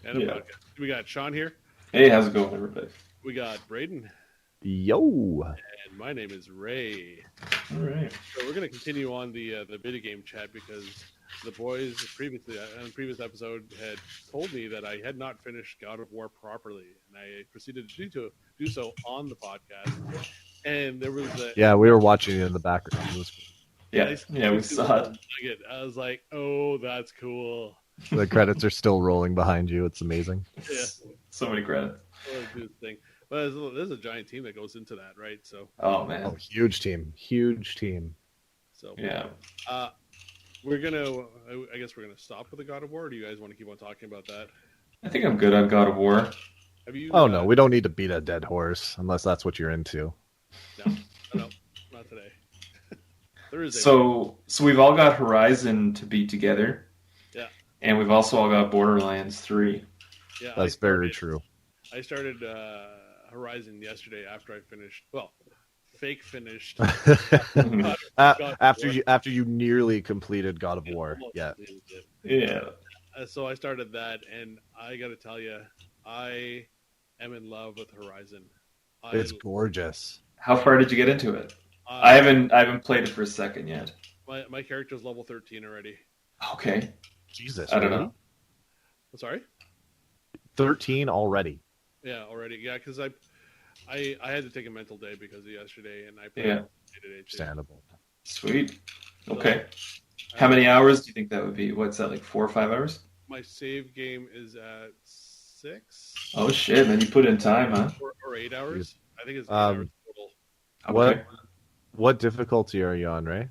Podcast. We got Sean here. Hey, how's it going, everybody? We got Braden. Yo. And my name is Ray. All right. So we're going to continue on the video game chat because the boys previously on the previous episode had told me that I had not finished God of War properly, and I proceeded to do so on the podcast. And there was we were watching it in the background. Yeah, we saw it. I was like, oh, that's cool. The credits are still rolling behind you. It's amazing. Yeah. So many credits. Thing. But there's a giant team that goes into that, right? So. Oh man. Oh, huge team. So yeah. We're gonna. I guess we're gonna stop with the God of War. Or do you guys want to keep on talking about that? I think I'm good on God of War. Have you? Oh no, we don't need to beat a dead horse unless that's what you're into. No, not today. So we've all got Horizon to beat together. Yeah. And we've also all got Borderlands 3. Yeah, that's very true. I started Horizon yesterday after I finished. Well, fake finished. after you nearly completed God of War. Yeah. Yeah. So I started that, and I got to tell you, I am in love with Horizon. It's gorgeous. How far did you get into it? I haven't played it for a second yet. My character's level 13 already. Okay. Jesus. I don't know. Sorry? 13 already. Yeah, already. Yeah, because I had to take a mental day because of yesterday, and I played today. Understandable. Sweet. Okay. How many hours do you think that would be? What's that, like 4 or 5 hours? My save game is at 6. Oh shit, man! You put in time, huh? Or 8 hours. I think it's 8 hours total. Okay. What difficulty are you on, Ray?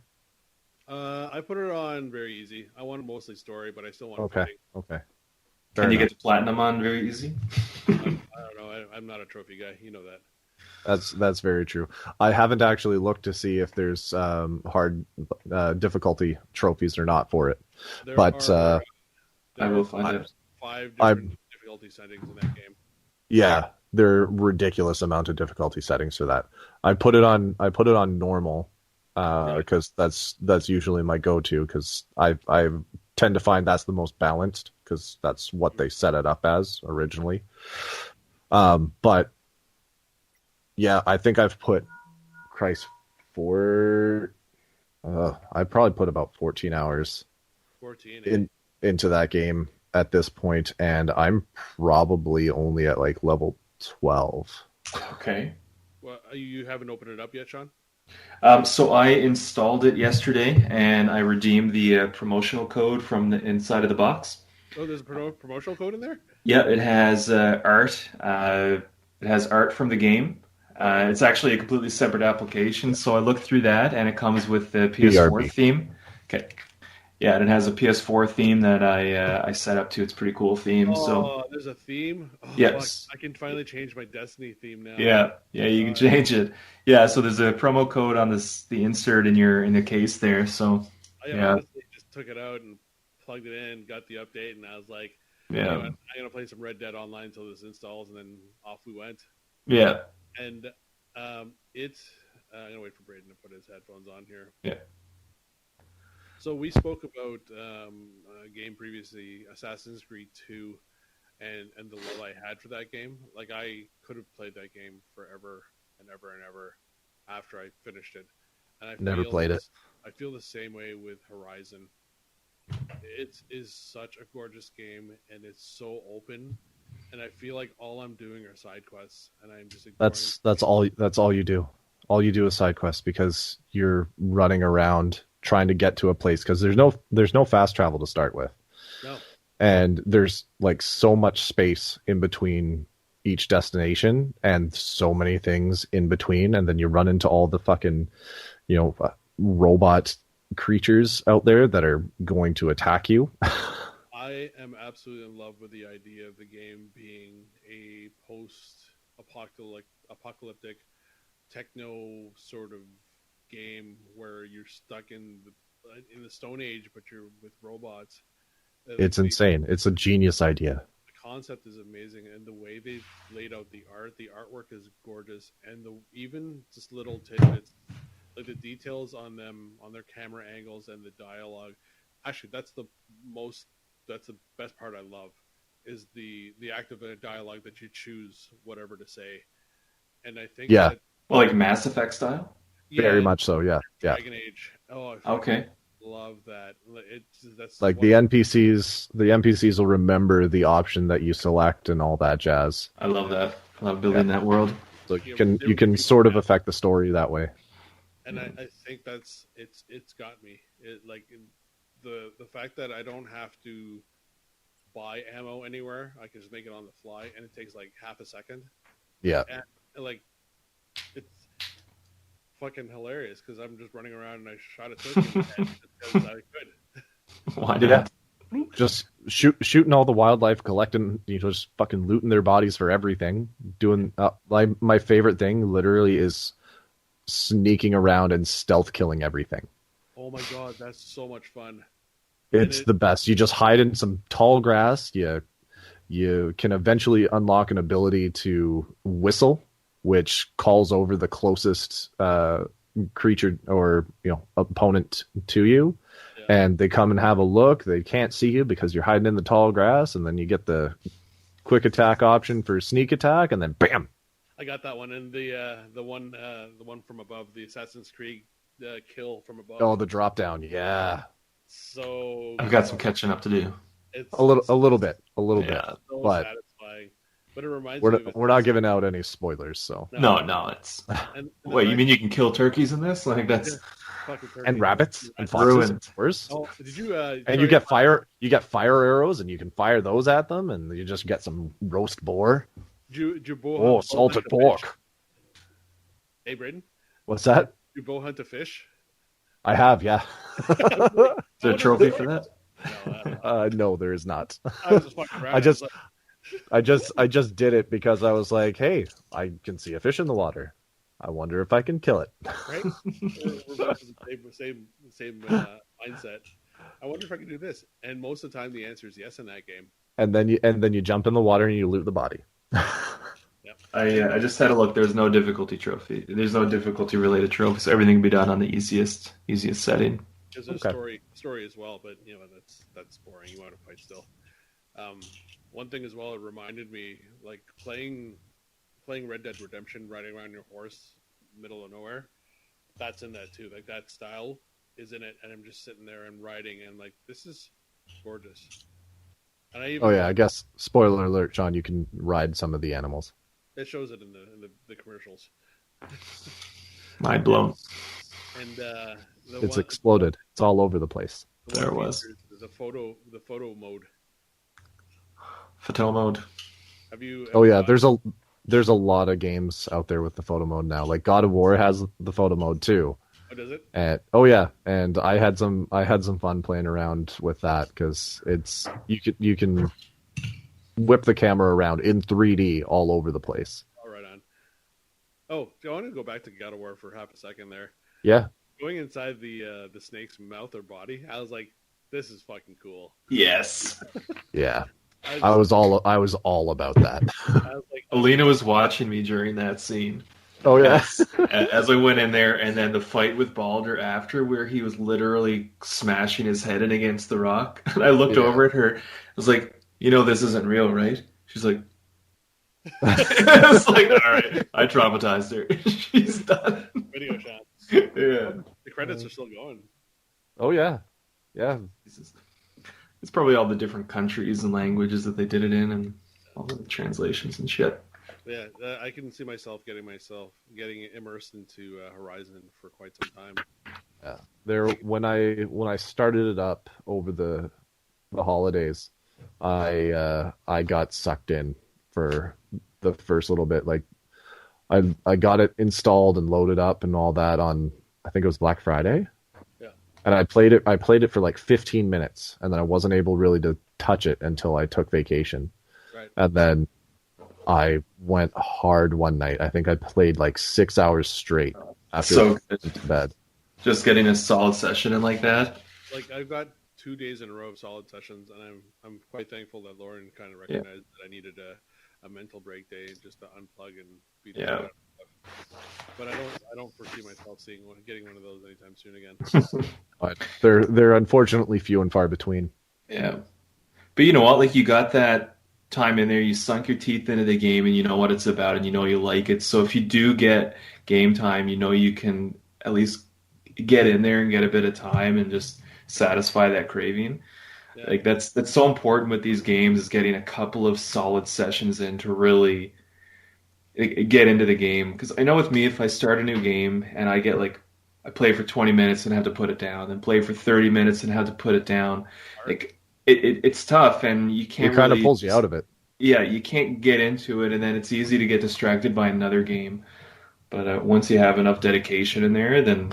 I put it on very easy. I want mostly story, but I still want fighting. Okay. Can you get to platinum on very easy? I don't know. I'm not a trophy guy. You know that. That's very true. I haven't actually looked to see if there's hard difficulty trophies or not for it. I will find it. 5 different difficulty settings in that game. Yeah, there are ridiculous amount of difficulty settings for that. I put it on normal because that's usually my go-to because I tend to find that's the most balanced because that's what they set it up as originally. But yeah, I think I've put I probably put about 14 hours 14 into that game at this point, and I'm probably only at like level 12. Okay. Well, you haven't opened it up yet, Sean? So I installed it yesterday, and I redeemed the promotional code from the inside of the box. Oh, there's a promotional code in there? Yeah, it has art. It has art from the game. It's actually a completely separate application, so I looked through that, and it comes with the PS4 theme. Okay. Yeah, and it has a PS4 theme that I set up to. It's a pretty cool theme. Oh, there's a theme? Oh, yes. I can finally change my Destiny theme now. Yeah, you can change it. Yeah, so there's a promo code on the insert in the case there. So I honestly just took it out and plugged it in, got the update, and I was like, yeah, I'm gonna play some Red Dead Online until this installs, and then off we went. Yeah. And it's I'm gonna wait for Braden to put his headphones on here. Yeah. So we spoke about a game previously, Assassin's Creed 2, and the love I had for that game. Like, I could have played that game forever and ever and ever after I finished it. And I never played it. I feel the same way with Horizon. It is such a gorgeous game, and it's so open. And I feel like all I'm doing are side quests, and I'm just ignoring that's all you do. All you do is side quests because you're running around trying to get to a place because there's no fast travel to start with. No. And there's like so much space in between each destination and so many things in between, and then you run into all the fucking robot creatures out there that are going to attack you. I am absolutely in love with the idea of the game being a post-apocalyptic techno sort of game where you're stuck in the Stone Age, but you're with robots. It's insane. It's a genius idea. The concept is amazing, and the way they've laid out the artwork is gorgeous, and even just little tidbits, like the details on them, on their camera angles and the dialogue. Actually, that's the best part I love, is the active dialogue that you choose whatever to say. And I think like Mass Effect style? Yeah, very much so, yeah. Dragon Age. Oh, okay. Love that. That's like the NPCs. The NPCs will remember the option that you select and all that jazz. I love that. I love building that world. So you can sort of affect the story that way. And I think it's got me. The fact that I don't have to buy ammo anywhere, I can just make it on the fly, and it takes like half a second. Yeah, and like it's fucking hilarious because I'm just running around and I shot a turkey because I could. Why did that? Just shooting all the wildlife, collecting, just fucking looting their bodies for everything. Doing my favorite thing literally is sneaking around and stealth killing everything. Oh my god, that's so much fun. It's the best. You just hide in some tall grass. You can eventually unlock an ability to whistle, which calls over the closest creature or opponent to you. And they come and have a look. They can't see you because you're hiding in the tall grass, and then you get the quick attack option for sneak attack, and then bam. I got that one, and the one from above, the Assassin's Creed kill from above. Oh, the drop down, yeah. So I've got some catching up to do. It's a little bit, so but satisfying. But it reminds me. We're not giving out any spoilers, so no. It's wait. You mean you can kill turkeys in this? Like that's. And rabbits and foxes and boars. Oh, did you? And you get fire arrows, and you can fire those at them, and you just get some roast boar. Salted pork. Hey, Braden. What's that? You bow hunt a fish? I have, yeah. Is there a trophy for that? No, there is not. I just did it because I was like, hey, I can see a fish in the water. I wonder if I can kill it. Right? We're same mindset. I wonder if I can do this. And most of the time, the answer is yes in that game. And then you jump in the water and you loot the body. Yep. I just had a look. There's no difficulty trophy. There's no difficulty related trophy, so everything can be done on the easiest setting. There's a story as well, but that's boring. You want to fight still. One thing as well, it reminded me like playing Red Dead Redemption, riding around your horse, middle of nowhere. That's in that too. Like that style is in it, and I'm just sitting there and riding, and like this is gorgeous. And I guess spoiler alert, Sean. You can ride some of the animals. It shows it in the commercials. Mind blown. And it's exploded. It's all over the place. There it was. The photo mode. Photo mode. Have you? Oh yeah, there's a lot of games out there with the photo mode now. Like God of War has the photo mode too. Oh, does it? And I had some fun playing around with that because you can whip the camera around in 3D all over the place. Oh, right on. Oh, I want to go back to God of War for half a second there. Yeah. Going inside the snake's mouth or body, I was like, this is fucking cool. Yes. Yeah. I was all about that. I was like, Alina was watching me during that scene. Oh yes. As I went in there, and then the fight with Baldur after, where he was literally smashing his head in against the rock. And I looked over at her. I was like, "This isn't real, right?" She's like, "I was like, all right." I traumatized her. She's done. Video shots. Yeah. The credits are still going. Oh yeah. Yeah. It's probably all the different countries and languages that they did it in, and all the translations and shit. Yeah, I can see myself getting immersed into Horizon for quite some time. Yeah, when I started it up over the holidays, I got sucked in for the first little bit. Like I got it installed and loaded up and all that on, I think it was Black Friday. Yeah, and I played it for like 15 minutes, and then I wasn't able really to touch it until I took vacation. Right, and then I went hard one night. I think I played like 6 hours straight after I went to bed. Just getting a solid session in like that. Like I've got 2 days in a row of solid sessions, and I'm quite thankful that Lauren kind of recognized that I needed a mental break day just to unplug and be done with stuff. But I don't foresee myself getting one of those anytime soon again. But they're unfortunately few and far between. Yeah, but you know what? Like you got that time in there, you sunk your teeth into the game, and you know what it's about, and you know you like it. So if you do get game time, you can at least get in there and get a bit of time and just satisfy that craving. Yeah. Like that's so important with these games, is getting a couple of solid sessions in to really get into the game. Because I know with me, if I start a new game and I get like I play for 20 minutes and have to put it down, then play for 30 minutes and have to put it down. Like it's tough, and you can't. It kind really, of pulls you out of it. Yeah, you can't get into it, and then it's easy to get distracted by another game. But once you have enough dedication in there, then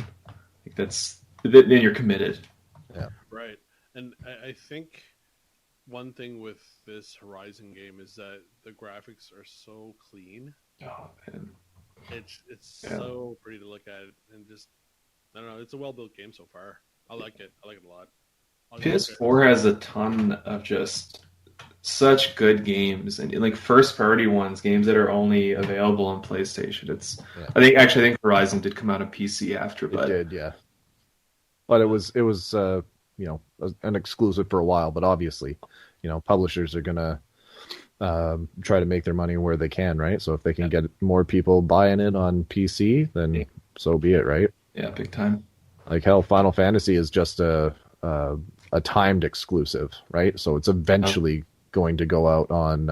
then you're committed. Yeah, right. And I think one thing with this Horizon game is that the graphics are so clean. Oh man, it's so pretty to look at, and just I don't know. It's a well built game so far. I like it. I like it a lot. PS4 has a ton of just such good games, and like first party ones, games that are only available on PlayStation. I think Horizon did come out on PC after, but it did, yeah. But it was an exclusive for a while. But obviously, publishers are gonna try to make their money where they can, right? So if they can get more people buying it on PC, then so be it, right? Yeah, big time. Like hell, Final Fantasy is just a timed exclusive, right? So it's eventually going to go out on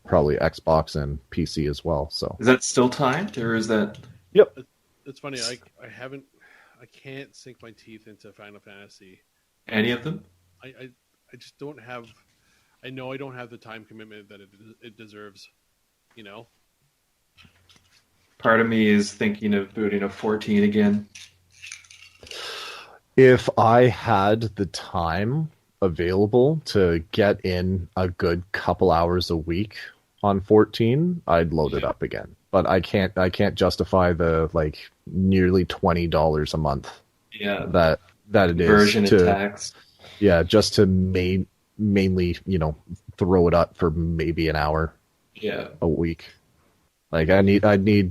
probably Xbox and PC as well. So is that still timed, or is that? Yep. It's funny. I can't sink my teeth into Final Fantasy. Any of them? I just don't have. I know I don't have the time commitment that it deserves. Part of me is thinking of booting a 14 again. If I had the time available to get in a good couple hours a week on 14, I'd load it up again. But I can't justify the nearly $20 a month. Yeah, that it is version and tax. Yeah, just to mainly throw it up for maybe an hour. Yeah, a week. Like I need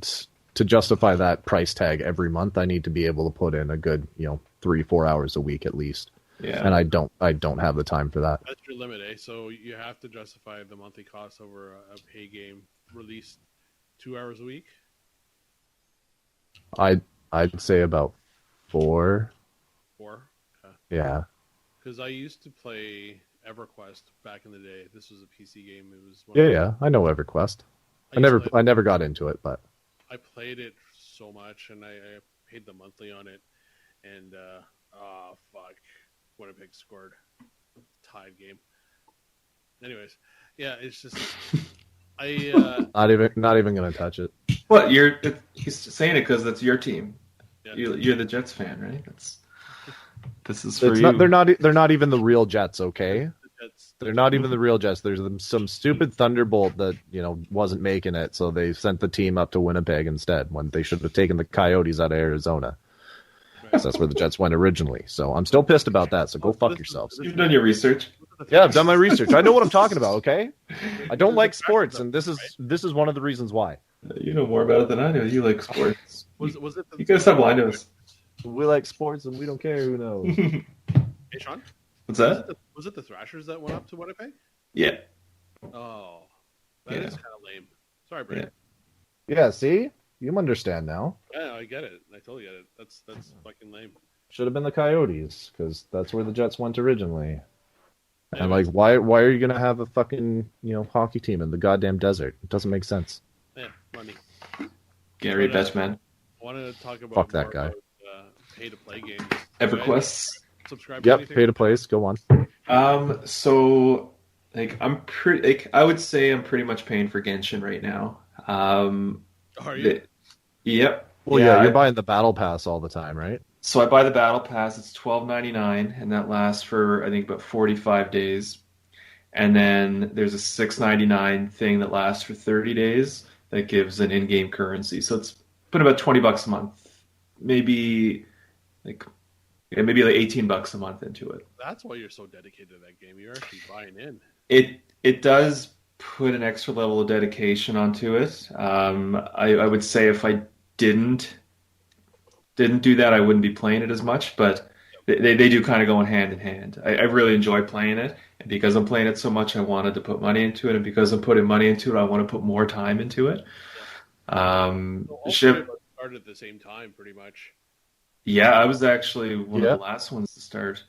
to justify that price tag every month. I need to be able to put in a good 3-4 hours a week at least. Yeah, and I don't have the time for that. That's your limit, eh? So you have to justify the monthly cost over a pay game released 2 hours a week. I'd say about 4. 4. Okay. Yeah. Because I used to play EverQuest back in the day. This was a PC game. It was I know EverQuest. I never got into it, but I played it so much, and I paid the monthly on it, and fuck, Winnipeg scored. Tied game. Anyways, yeah, it's just not even gonna touch it. What he's saying it because that's your team. Yeah. You're the Jets fan, right? This is for you. They're not even the real Jets, okay? They're not even the real Jets. There's some stupid Thunderbolt that wasn't making it, so they sent the team up to Winnipeg instead when they should have taken the Coyotes out of Arizona. Right. So that's where the Jets went originally. So I'm still pissed about that. So go fuck yourselves. You've done your research. Yeah, I've done my research. I know what I'm talking about. Okay, I don't like sports, and this is one of the reasons why. You know more about it than I do. You like sports. Was it? You guys have blind us. We like sports, and we don't care who knows. Hey, Sean. What's that? Was it the Thrashers that went up to Winnipeg? Yeah. Oh, that is kind of lame. Sorry, Brady. Yeah, see? You understand now. Yeah, I get it. I totally get it. That's fucking lame. Should have been the Coyotes, because that's where the Jets went originally. And why are you gonna have a fucking hockey team in the goddamn desert? It doesn't make sense. Yeah, money. Gary Bettman. I wanted to talk about fuck that guy. Pay to play games. EverQuest. Subscribe. Yep, pay to place. Go on. So I would say I'm pretty much paying for Genshin right now. Are you? Yep. Well, yeah, you're buying the battle pass all the time, right? So I buy the battle pass. It's $12.99, and that lasts for I think about 45 days. And then there's a $6.99 thing that lasts for 30 days that gives an in-game currency. So it's put about $20 a month, maybe like $18 a month into it. That's why you're so dedicated to that game. You're actually buying in. It does put an extra level of dedication onto it. I would say if I didn't do that, I wouldn't be playing it as much, but they do kind of go hand in hand. I really enjoy playing it, and because I'm playing it so much, I wanted to put money into it, and because I'm putting money into it, I want to put more time into it. Started at the same time, pretty much. Yeah, I was actually one of the last ones to start.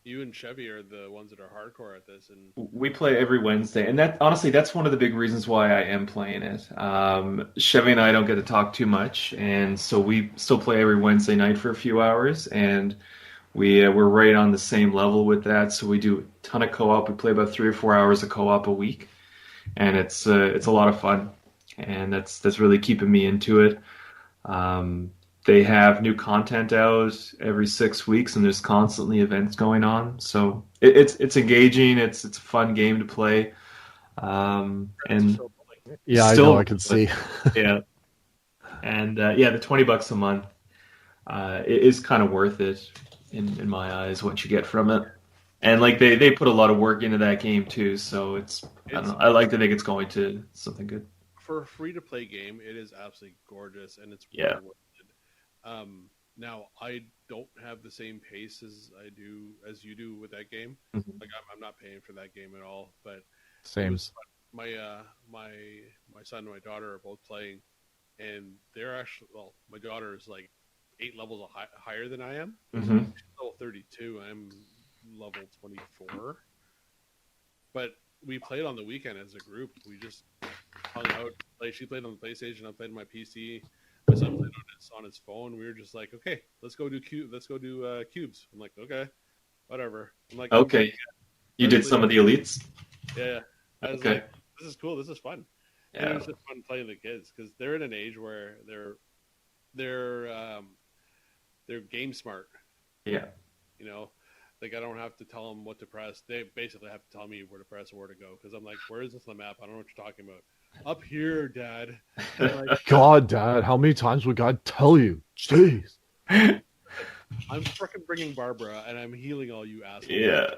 You and Chevy are the ones that are hardcore at this, and we play every Wednesday, and that's one of the big reasons why I am playing it. Chevy and I don't get to talk too much, and so we still play every Wednesday night for a few hours, and we're right on the same level with that. So we do a ton of co-op. We play about 3 or 4 hours of co-op a week, and it's a lot of fun, and that's really keeping me into it. They have new content out every 6 weeks, and there's constantly events going on. So it's engaging. It's a fun game to play. And yeah, I know. I can see. Yeah, and the $20 a month it is kind of worth it in my eyes. What you get from it, and like they put a lot of work into that game too. So I don't know. I like to think it's going to something good. For a free to play game, it is absolutely gorgeous, and it's yeah. Worth it. Now I don't have the same pace as you do with that game. Mm-hmm. Like I'm not paying for that game at all. But same. My son and my daughter are both playing, and they're actually my daughter is like 8 levels higher than I am. Mm-hmm. She's level 32. I'm level 24. But we played on the weekend as a group. We just hung out. Like she played on the PlayStation. I played on my PC. My son played on his phone. We were just like, okay, let's go do cubes. I'm like, okay, whatever. I'm like, okay. You did some of the elites. Yeah. I was like, this is cool. This is fun. Yeah. And it was just fun playing the kids because they're in an age where they're game smart. Yeah. You know, like I don't have to tell them what to press. They basically have to tell me where to press or where to go because I'm like, where is this on the map? I don't know what you're talking about. Up here, Dad. Like, God, Dad, how many times would God tell you? Jeez. I'm freaking bringing Barbara, and I'm healing all you assholes. Yeah.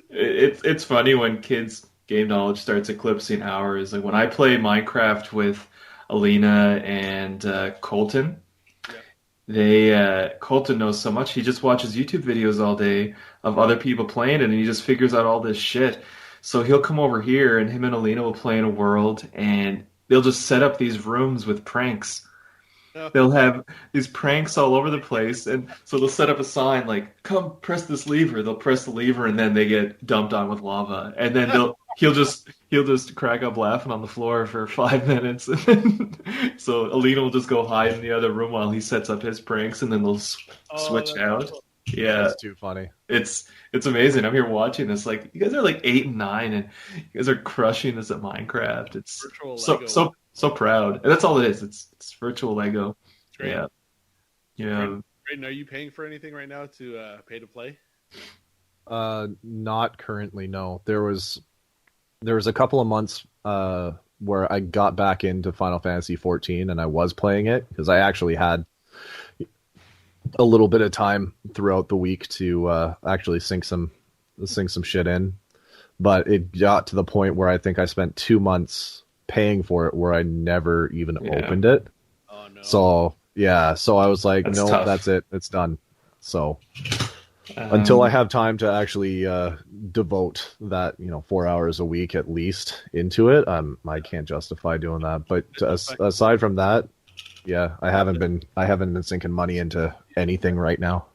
It's funny when kids' game knowledge starts eclipsing ours. Like when I play Minecraft with Alina and Colton, Colton knows so much. He just watches YouTube videos all day of other people playing it, and he just figures out all this shit. So he'll come over here, and him and Alina will play in a world, and they'll just set up these rooms with pranks. Oh. They'll have these pranks all over the place, and so they'll set up a sign like, come press this lever. They'll press the lever, and then they get dumped on with lava. And then he'll just crack up laughing on the floor for 5 minutes. So Alina will just go hide in the other room while he sets up his pranks, and then they'll switch out. Cool. Yeah, that's too funny. It's amazing. I'm here watching this. Like you guys are like 8 and 9, and you guys are crushing this at Minecraft. It's so proud. And that's all it is. It's virtual Lego. Great. Yeah. Yeah. Great. And are you paying for anything right now to pay to play? Not currently. No. There was a couple of months where I got back into Final Fantasy 14 and I was playing it because I actually had a little bit of time throughout the week to actually sink some shit in, but it got to the point where I think I spent 2 months paying for it where I never even opened it. Oh no. So I was like, no, tough. That's it. It's done. So until I have time to actually devote that 4 hours a week at least into it, I can't justify doing that. But aside from that, yeah, I haven't been sinking money into anything right now.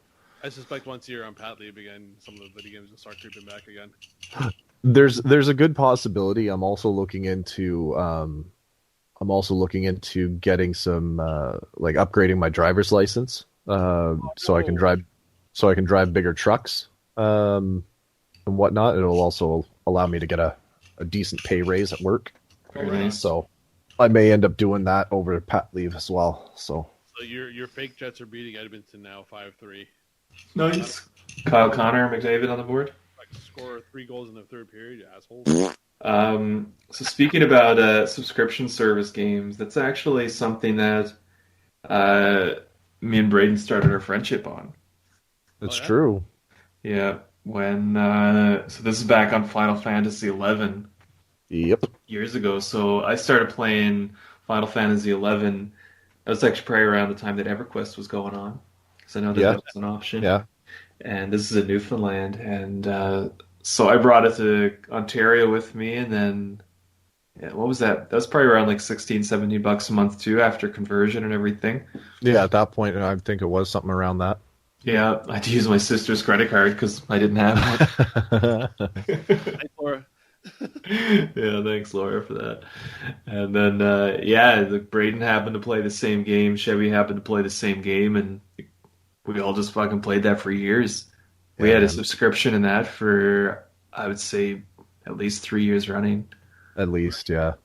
I suspect once you're on Pat League again, some of the video games will start creeping back again. There's a good possibility. I'm also looking into getting some like upgrading my driver's license so I can drive bigger trucks and whatnot. It'll also allow me to get a decent pay raise at work. Very nice. So I may end up doing that over Pat Leave as well. So your fake Jets are beating Edmonton now 5-3. Nice. Kyle Connor, McDavid on the board. Score 3 goals in the third period, you assholes. So speaking about subscription service games, that's actually something that me and Braden started our friendship on. That's true. Yeah. When so this is back on Final Fantasy 11. Yep. Years ago. So I started playing Final Fantasy 11. That was actually probably around the time that EverQuest was going on. Because I know that was an option. Yeah. And this is in Newfoundland. And so I brought it to Ontario with me. And then, what was that? That was probably around like $16, $17 a month too after conversion and everything. Yeah, at that point, I think it was something around that. Yeah, I had to use my sister's credit card because I didn't have one. Thanks, Laura. Yeah, thanks, Laura, for that. And then, Braden happened to play the same game. Chevy happened to play the same game, and we all just fucking played that for years. We had a subscription in that for, I would say, at least 3 years running. At least, yeah.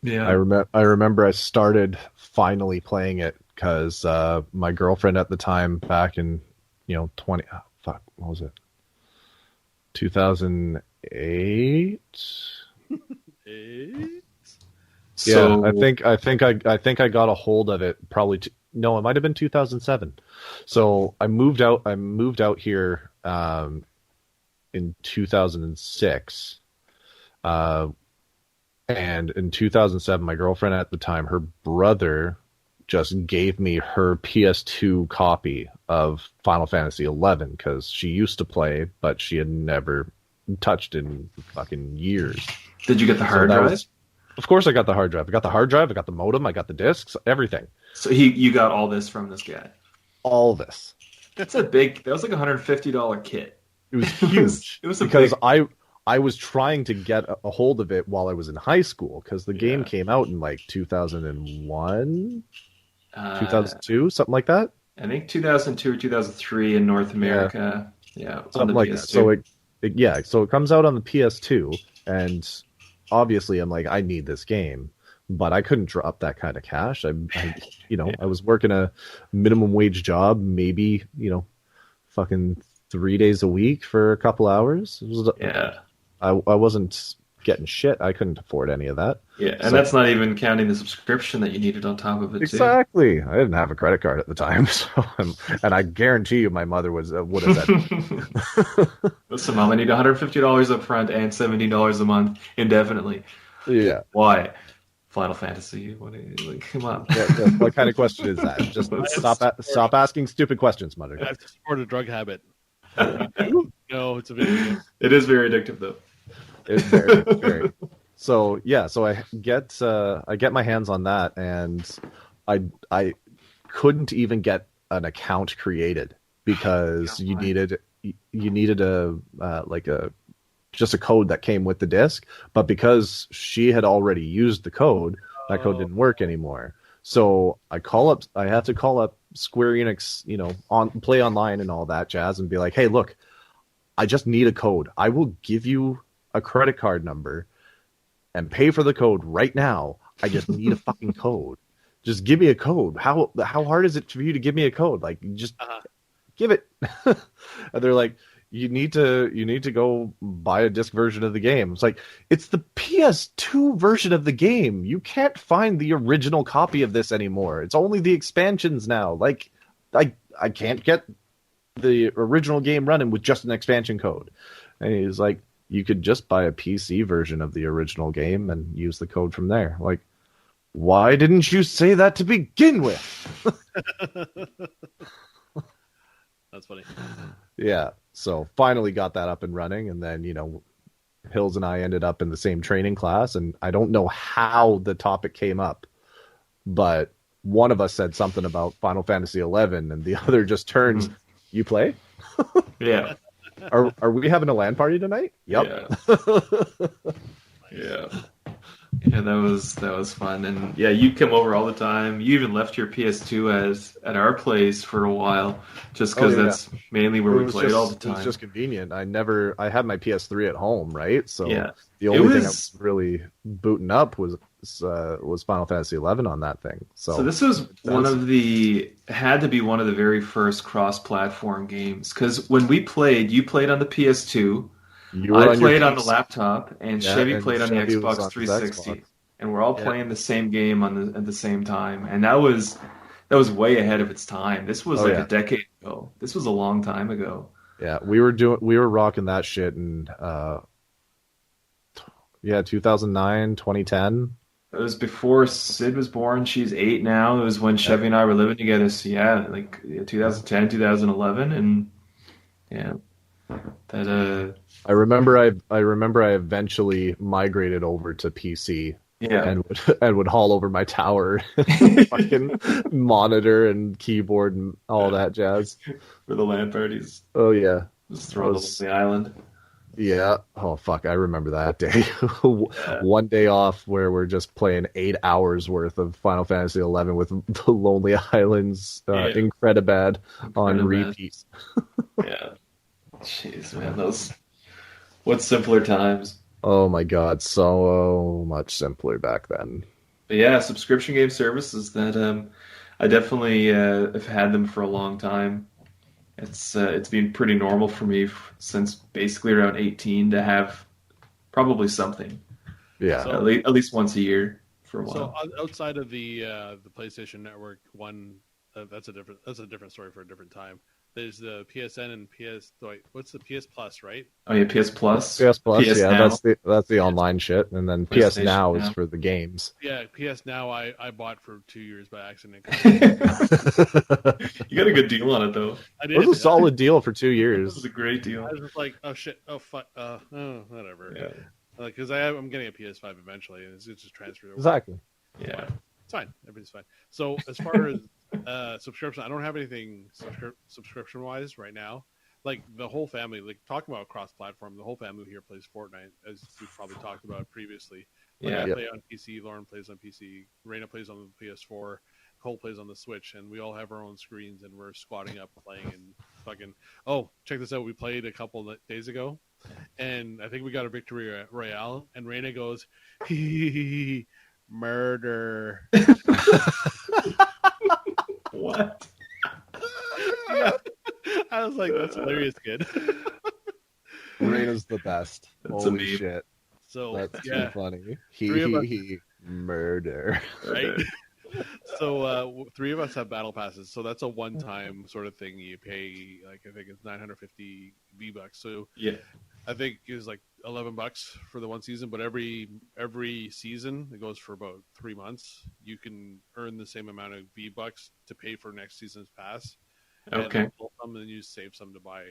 Yeah. I remember I started finally playing it because my girlfriend at the time, back in, 20, what was it? 2008? So, yeah, I think I got a hold of it probably. No, it might have been 2007. So I moved out here in 2006. And in 2007, my girlfriend at the time, her brother just gave me her PS2 copy of Final Fantasy XI because she used to play, but she had never touched in fucking years. Did you get the hard drive? Of course I got the hard drive. I got the hard drive, I got the modem, I got the discs, everything. So you got all this from this guy? All this. That was like a $150 kit. It was huge. It was because I was trying to get a hold of it while I was in high school because the game came out in like 2001, 2002, something like that. I think 2002 or 2003 in North America. Yeah, something like that. So it comes out on the PS2, and obviously I'm like, I need this game, but I couldn't drop that kind of cash. I was working a minimum wage job, maybe fucking 3 days a week for a couple hours. I wasn't getting shit. I couldn't afford any of that. Yeah, and that's not even counting the subscription that you needed on top of it. Exactly. I didn't have a credit card at the time, and I guarantee you, my mother would have said, "Listen, Mom, I need $150 up front and $70 a month indefinitely." Yeah. Why? Final Fantasy. Come on. Yeah, what kind of question is that? Just stop asking stupid questions, mother. I have to support a drug habit. No, it's a video game. It is very addictive, though. It's very, very. So I get my hands on that, and I couldn't even get an account created because you needed just a code that came with the disc, but because she had already used the code, that code didn't work anymore. So I have to call up Square Enix, on Play Online and all that jazz, and be like, hey, look, I just need a code. I will give you a credit card number and pay for the code right now. I just need a fucking code. Just give me a code. How hard is it for you to give me a code? Like, just give it. And they're like, you need to go buy a disc version of the game. It's like, it's the PS2 version of the game. You can't find the original copy of this anymore. It's only the expansions now. Like, I can't get the original game running with just an expansion code. And he's like, you could just buy a PC version of the original game and use the code from there. Like, why didn't you say that to begin with? That's funny. Yeah. So finally got that up and running, and then, Hills and I ended up in the same training class, and I don't know how the topic came up, but one of us said something about Final Fantasy XI, and the other just turns, you play? Yeah. Are we having a LAN party tonight? Yep. Yeah. Yeah, that was fun, and you come over all the time. You even left your PS2 at our place for a while, just because that's mainly where we played all the time. It was just convenient. I had my PS3 at home, right? So the only thing I was really booting up was Final Fantasy XI on that thing. So this was had to be one of the very first cross-platform games, because when we played, you played on the PS2. I played on the laptop, and Chevy played on the Xbox 360, and we're all playing the same game at the same time. And that was way ahead of its time. This was a decade ago. This was a long time ago. Yeah, we were rocking that shit in 2009, 2010. It was before Sid was born. She's 8 now. It was when Chevy and I were living together. So 2010, 2011, and that. I remember I eventually migrated over to PC Yeah. and would haul over my tower, fucking monitor and keyboard and all that jazz for the LAN parties. Oh yeah, Just throw them on the island. yeah. Oh fuck, I remember that day. Yeah. One day off where we're just playing 8 hours worth of Final Fantasy 11 with the Lonely Islands, Incredibad on repeat. Yeah. Jeez, man, what simpler times. Oh my god, so much simpler back then. But yeah, subscription game services that I definitely have had them for a long time. It's been pretty normal for me since basically around 18 to have probably something. Yeah, so, at least once a year for a while. So outside of the PlayStation Network one, that's a different story for a different time. There's the PSN and what's the PS Plus, right? Oh yeah, PS Plus. PS Plus, PS yeah, Now. that's the online shit, and then PS Now is for the games. Yeah, PS Now I bought for 2 years by accident. You got a good deal on it though. I did. It was a solid deal for 2 years. It was a great deal. I was just like, oh shit, oh fuck, whatever. Yeah. Because I'm getting a PS5 eventually, and it's just transferred over. Exactly. Yeah. It's fine. Everything's fine. So as far as subscription, I don't have anything subscription wise right now. Like the whole family, like talking about cross-platform, the whole family here plays Fortnite, as we've probably talked about previously. Like I play on PC, Lauren plays on PC, Reina plays on the PS4, Cole plays on the Switch, and we all have our own screens, and we're squatting up playing and fucking. Oh, check this out! We played a couple of days ago, and I think we got a victory royale, and Reina goes, "Hee murder." What? Yeah. I was like, that's hilarious, kid. Reina's the best. That's Holy shit. So that's too funny. He murder. Right? So 3 of us have battle passes, so that's a one-time sort of thing. You pay like I think it's 950 V-bucks. So yeah, I think it was like $11 for the one season, but every season it goes for about 3 months. You can earn the same amount of V-bucks to pay for next season's pass. Okay. And then you save some to buy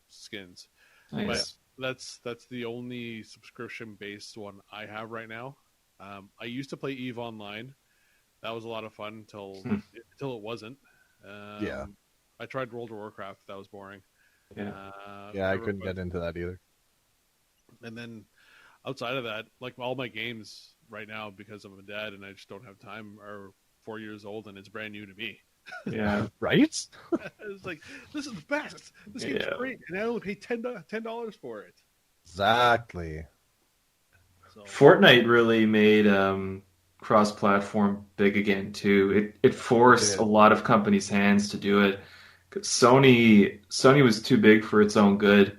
skins. Nice. But that's the only subscription-based one I have right now. I used to play EVE Online. That was a lot of fun until it wasn't. Yeah. I tried World of Warcraft. That was boring. Yeah. I couldn't get into that either. And then outside of that, like all my games right now, because I'm a dad and I just don't have time, are 4 years old and it's brand new to me. Yeah. Right? It's like, this is the best. This game's great. And I only paid $10 for it. Exactly. So, Fortnite really made cross-platform big again too. It forced a lot of companies' hands to do it. Sony was too big for its own good,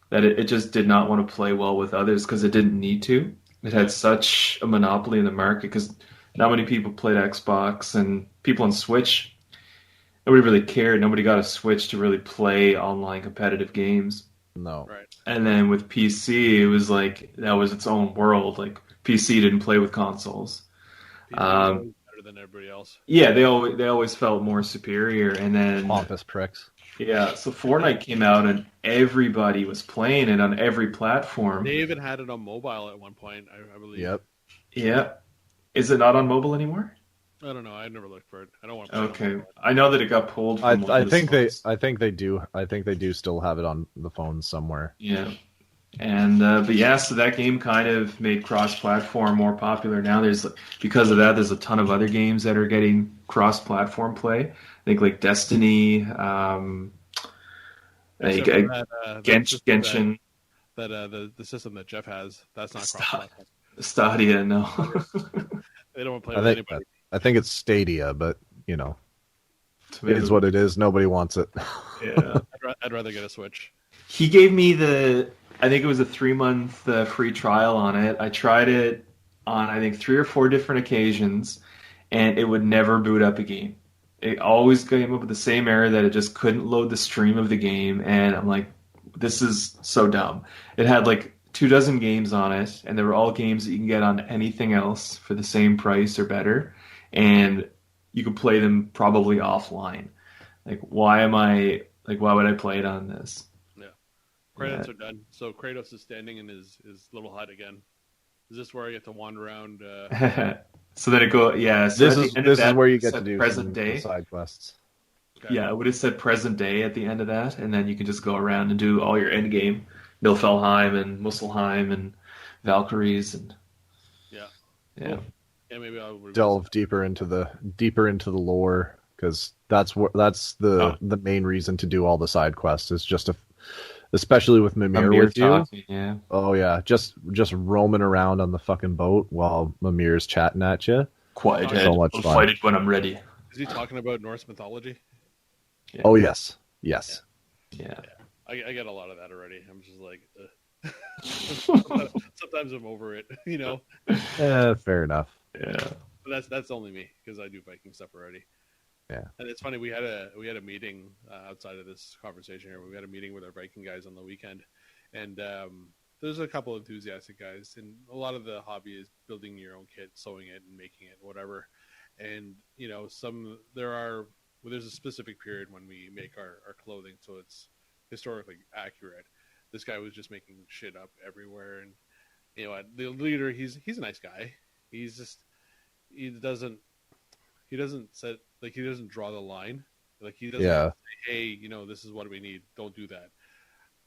that it just did not want to play well with others because it didn't need to. It had such a monopoly in the market because not many people played Xbox, and people on Switch, nobody really cared. Nobody got a Switch to really play online competitive games. No. Right. And then with PC, it was like that was its own world. Like PC didn't play with consoles. Better than everybody else. Yeah, they always felt more superior. And then pompous pricks. Yeah, so Fortnite came out and everybody was playing it on every platform. They even had it on mobile at one point, I believe. Yep. Yeah. Is it not on mobile anymore? I don't know. I never looked for it. I don't want to play Okay. I know that it got pulled from I think they do. I think they do still have it on the phone somewhere. Yeah. And but yeah, so that game kind of made cross-platform more popular. Now because of that, there's a ton of other games that are getting cross-platform play. I think like Destiny, Genshin. The system that Jeff has, that's not cross-platform. Stadia, no. They don't want to play with anybody. I think it's Stadia, but it is what it is. Nobody wants it. Yeah, I'd rather get a Switch. He gave me I think it was a 3-month free trial on it. I tried it on, I think, 3 or 4 different occasions, and it would never boot up a game. It always came up with the same error that it just couldn't load the stream of the game, and I'm like, this is so dumb. It had like 24 games on it, and they were all games that you can get on anything else for the same price or better, and you could play them probably offline. Like, why would I play it on this? Credits are done. So Kratos is standing in his little hut again. Is this where I get to wander around? So then it go, yeah. So this is where you get to do present day side quests. Okay. Yeah, I would have said present day at the end of that, and then you can just go around and do all your end game, Nilfheim and Muspelheim and Valkyries and yeah. Cool. Yeah, maybe I'll delve deeper into the lore, because that's the main reason to do all the side quests is just especially with Mimir with talking, you. Yeah. Oh yeah, just roaming around on the fucking boat while Mimir's chatting at you. Quiet head. So much I'll fun. fight it when I'm ready. Is he talking about Norse mythology? Yeah. Oh yes. Yeah. I get a lot of that already. I'm just like, sometimes I'm over it, you know. Fair enough. Yeah, but that's only me because I do Viking stuff already. Yeah, and it's funny, we had a meeting outside of this conversation here. We had a meeting with our Viking guys on the weekend, and there's a couple of enthusiastic guys, and a lot of the hobby is building your own kit, sewing it, and making it, whatever. And you know, there's a specific period when we make our clothing, so it's historically accurate. This guy was just making shit up everywhere, and you know, the leader, he's a nice guy. He doesn't draw the line. Like he doesn't say, hey, you know, this is what we need. Don't do that.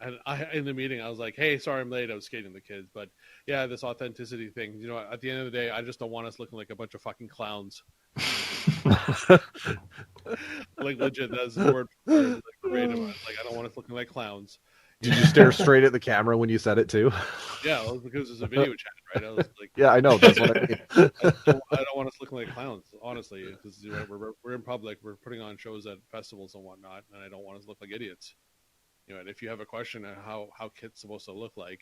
And in the meeting, I was like, hey, sorry I'm late. I was skating the kids. But yeah, this authenticity thing, you know, at the end of the day, I just don't want us looking like a bunch of fucking clowns. Like legit, that's the word. Like, creative. Like I don't want us looking like clowns. Did you stare straight at the camera when you said it too? Yeah, well, because it's a video chat, right? I was like, yeah, I know. That's what I mean. I don't want us looking like clowns, honestly. Because we're in public, we're putting on shows at festivals and whatnot, and I don't want us to look like idiots. You know, and if you have a question on how Kit's supposed to look like,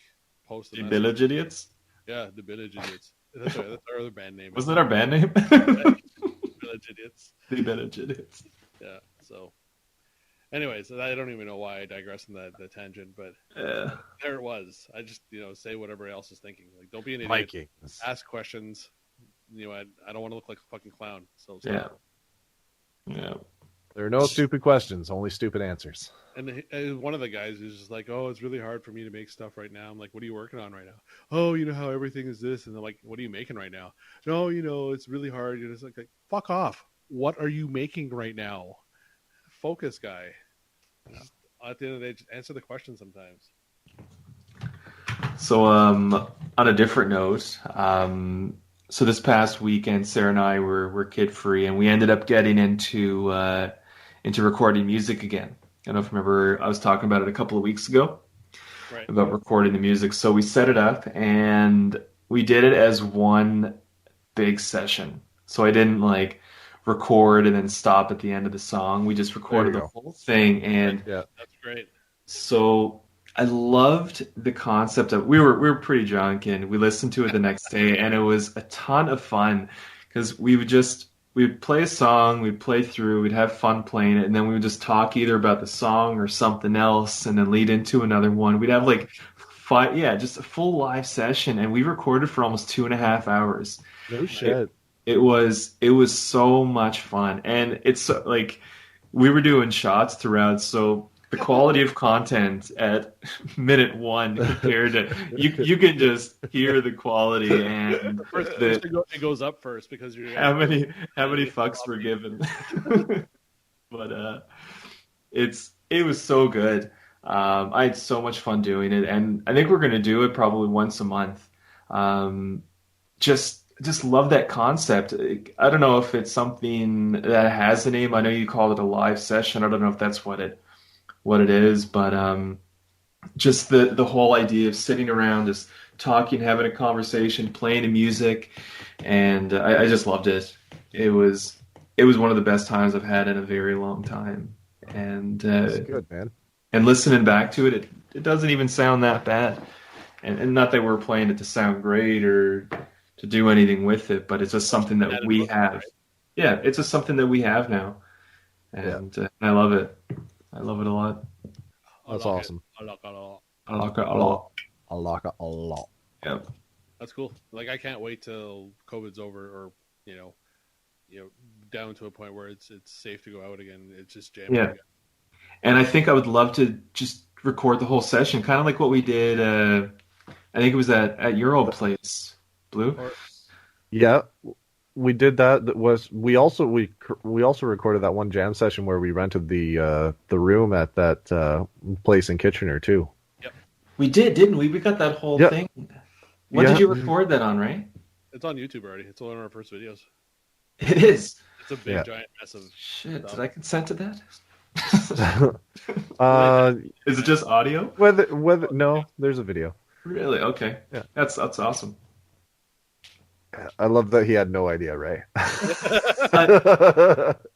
post the Village Idiots. Yeah, the Village Idiots. That's our other band name. Wasn't that our band name? Village Idiots. The Village Idiots. Yeah. So. Anyways, I don't even know why I digress in the tangent, but there it was. I just, you know, say whatever else is thinking. Like, don't be an idiot. Vikings. Ask questions. You know, I don't want to look like a fucking clown. So yeah. There are no stupid questions, only stupid answers. And one of the guys is just like, oh, it's really hard for me to make stuff right now. I'm like, what are you working on right now? Oh, you know how everything is this, and they're like, what are you making right now? No, you know, it's really hard. You're just like, fuck off. What are you making right now? Focus, guy. At the end of the day, just answer the question sometimes. So, on a different note, so this past weekend, Sarah and I were kid free, and we ended up getting into recording music again. I don't know if you remember, I was talking about it a couple of weeks ago, right, about recording the music. So we set it up, and we did it as one big session. So I didn't record and then stop at the end of the song. We just recorded the whole thing, and that's great. So I loved the concept of we were pretty drunk, and we listened to it the next day, and it was a ton of fun because we'd play a song, we'd play through, we'd have fun playing it, and then we would just talk either about the song or something else, and then lead into another one. We'd have just a full live session, and we recorded for almost 2.5 hours. No shit. It was so much fun, and it's we were doing shots throughout, so the quality of content at minute 1 compared to you can just hear the quality, and it goes up first because you're how many fucks were given. But it was so good. I had so much fun doing it, and I think we're going to do it probably once a month. Just love that concept. I don't know if it's something that has a name. I know you call it a live session. I don't know if that's what it is, but just the whole idea of sitting around, just talking, having a conversation, playing the music, and I just loved it. It was one of the best times I've had in a very long time. And that's good, man. And listening back to it doesn't even sound that bad. And not that we're playing it to sound great or to do anything with it, but it's just something that we have. Right? Yeah, it's just something that we have now, and I love it. I love it a lot. That's awesome. I like it a lot. I like it a lot. I like it a lot. Yep. That's cool. I can't wait till COVID's over, or you know, down to a point where it's safe to go out again. It's just jamming. Yeah. Again. And I think I would love to just record the whole session, kind of like what we did. I think it was at your old place. Blue? Yeah, we did that. We also recorded that one jam session where we rented the room at that place in Kitchener too. Yep. We did, didn't we? We got that whole thing. What did you record that on, right? It's on YouTube already. It's one of our first videos. It is. It's a big giant mess of shit. Stuff. Did I consent to that? Is it just audio? Whether no, there's a video. Really? Okay. Yeah. That's awesome. I love that he had no idea, right?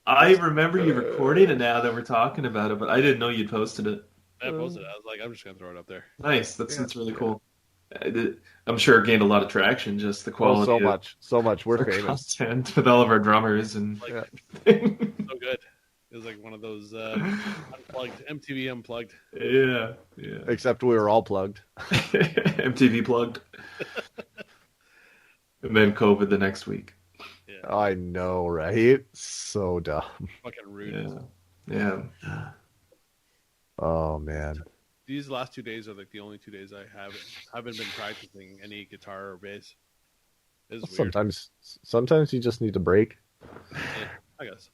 I remember you recording it now that we're talking about it, but I didn't know you'd posted it. I posted it. I was like, I'm just gonna throw it up there. Nice. That's really cool. I'm sure it gained a lot of traction. Just the quality. So much. We're famous content with all of our drummers and so good. It was like one of those unplugged MTV Unplugged. Yeah. Except we were all plugged. MTV plugged. And then COVID the next week. Yeah. I know, right? So dumb. Fucking rude. Yeah. Oh man. These last 2 days are like the only 2 days I haven't been practicing any guitar or bass. Sometimes you just need a break. Yeah, I guess.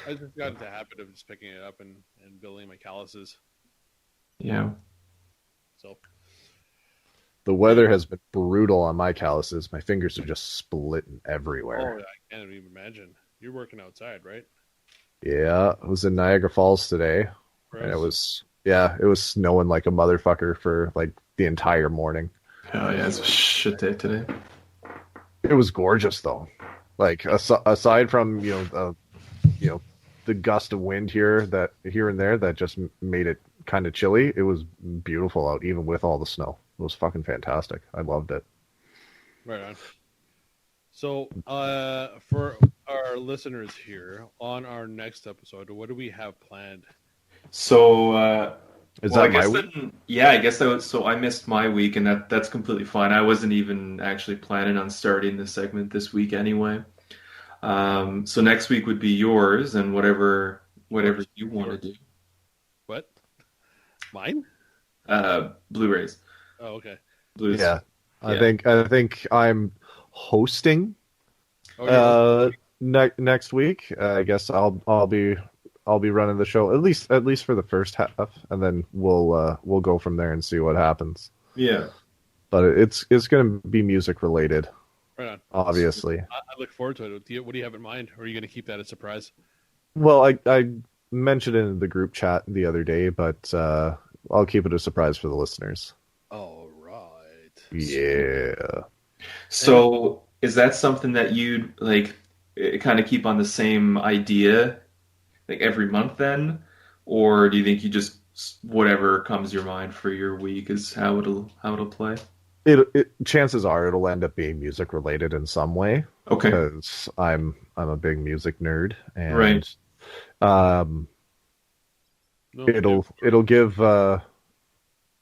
I just got into the habit of just picking it up and building my calluses. Yeah. So. The weather has been brutal on my calluses. My fingers are just splitting everywhere. Oh, I can't even imagine. You're working outside, right? Yeah, I was in Niagara Falls today. And it was snowing like a motherfucker for like the entire morning. Oh yeah, it's a shit day today. It was gorgeous though. Like aside from the gust of wind here and there that just made it kind of chilly, it was beautiful out even with all the snow. It was fucking fantastic. I loved it. Right on. So, for our listeners here, on our next episode, what do we have planned? So, is that my week? I guess that was, so I missed my week, and that's completely fine. I wasn't even actually planning on starting this segment this week anyway. So next week would be yours, and whatever you want to do. What? Mine? Blu-rays. Oh, okay. Blues. Yeah. I think I'm hosting next week. I guess I'll be running the show at least for the first half, and then we'll go from there and see what happens. Yeah. But it's going to be music related. Right on. Obviously. I look forward to it. What do you have in mind? Or are you going to keep that a surprise? Well, I mentioned it in the group chat the other day, but I'll keep it a surprise for the listeners. All right. Yeah. So is that something that you'd like kind of keep on the same idea like every month then? Or do you think you just whatever comes your mind for your week is how it'll play? Chances are it'll end up being music related in some way. Okay. Because I'm a big music nerd, and right.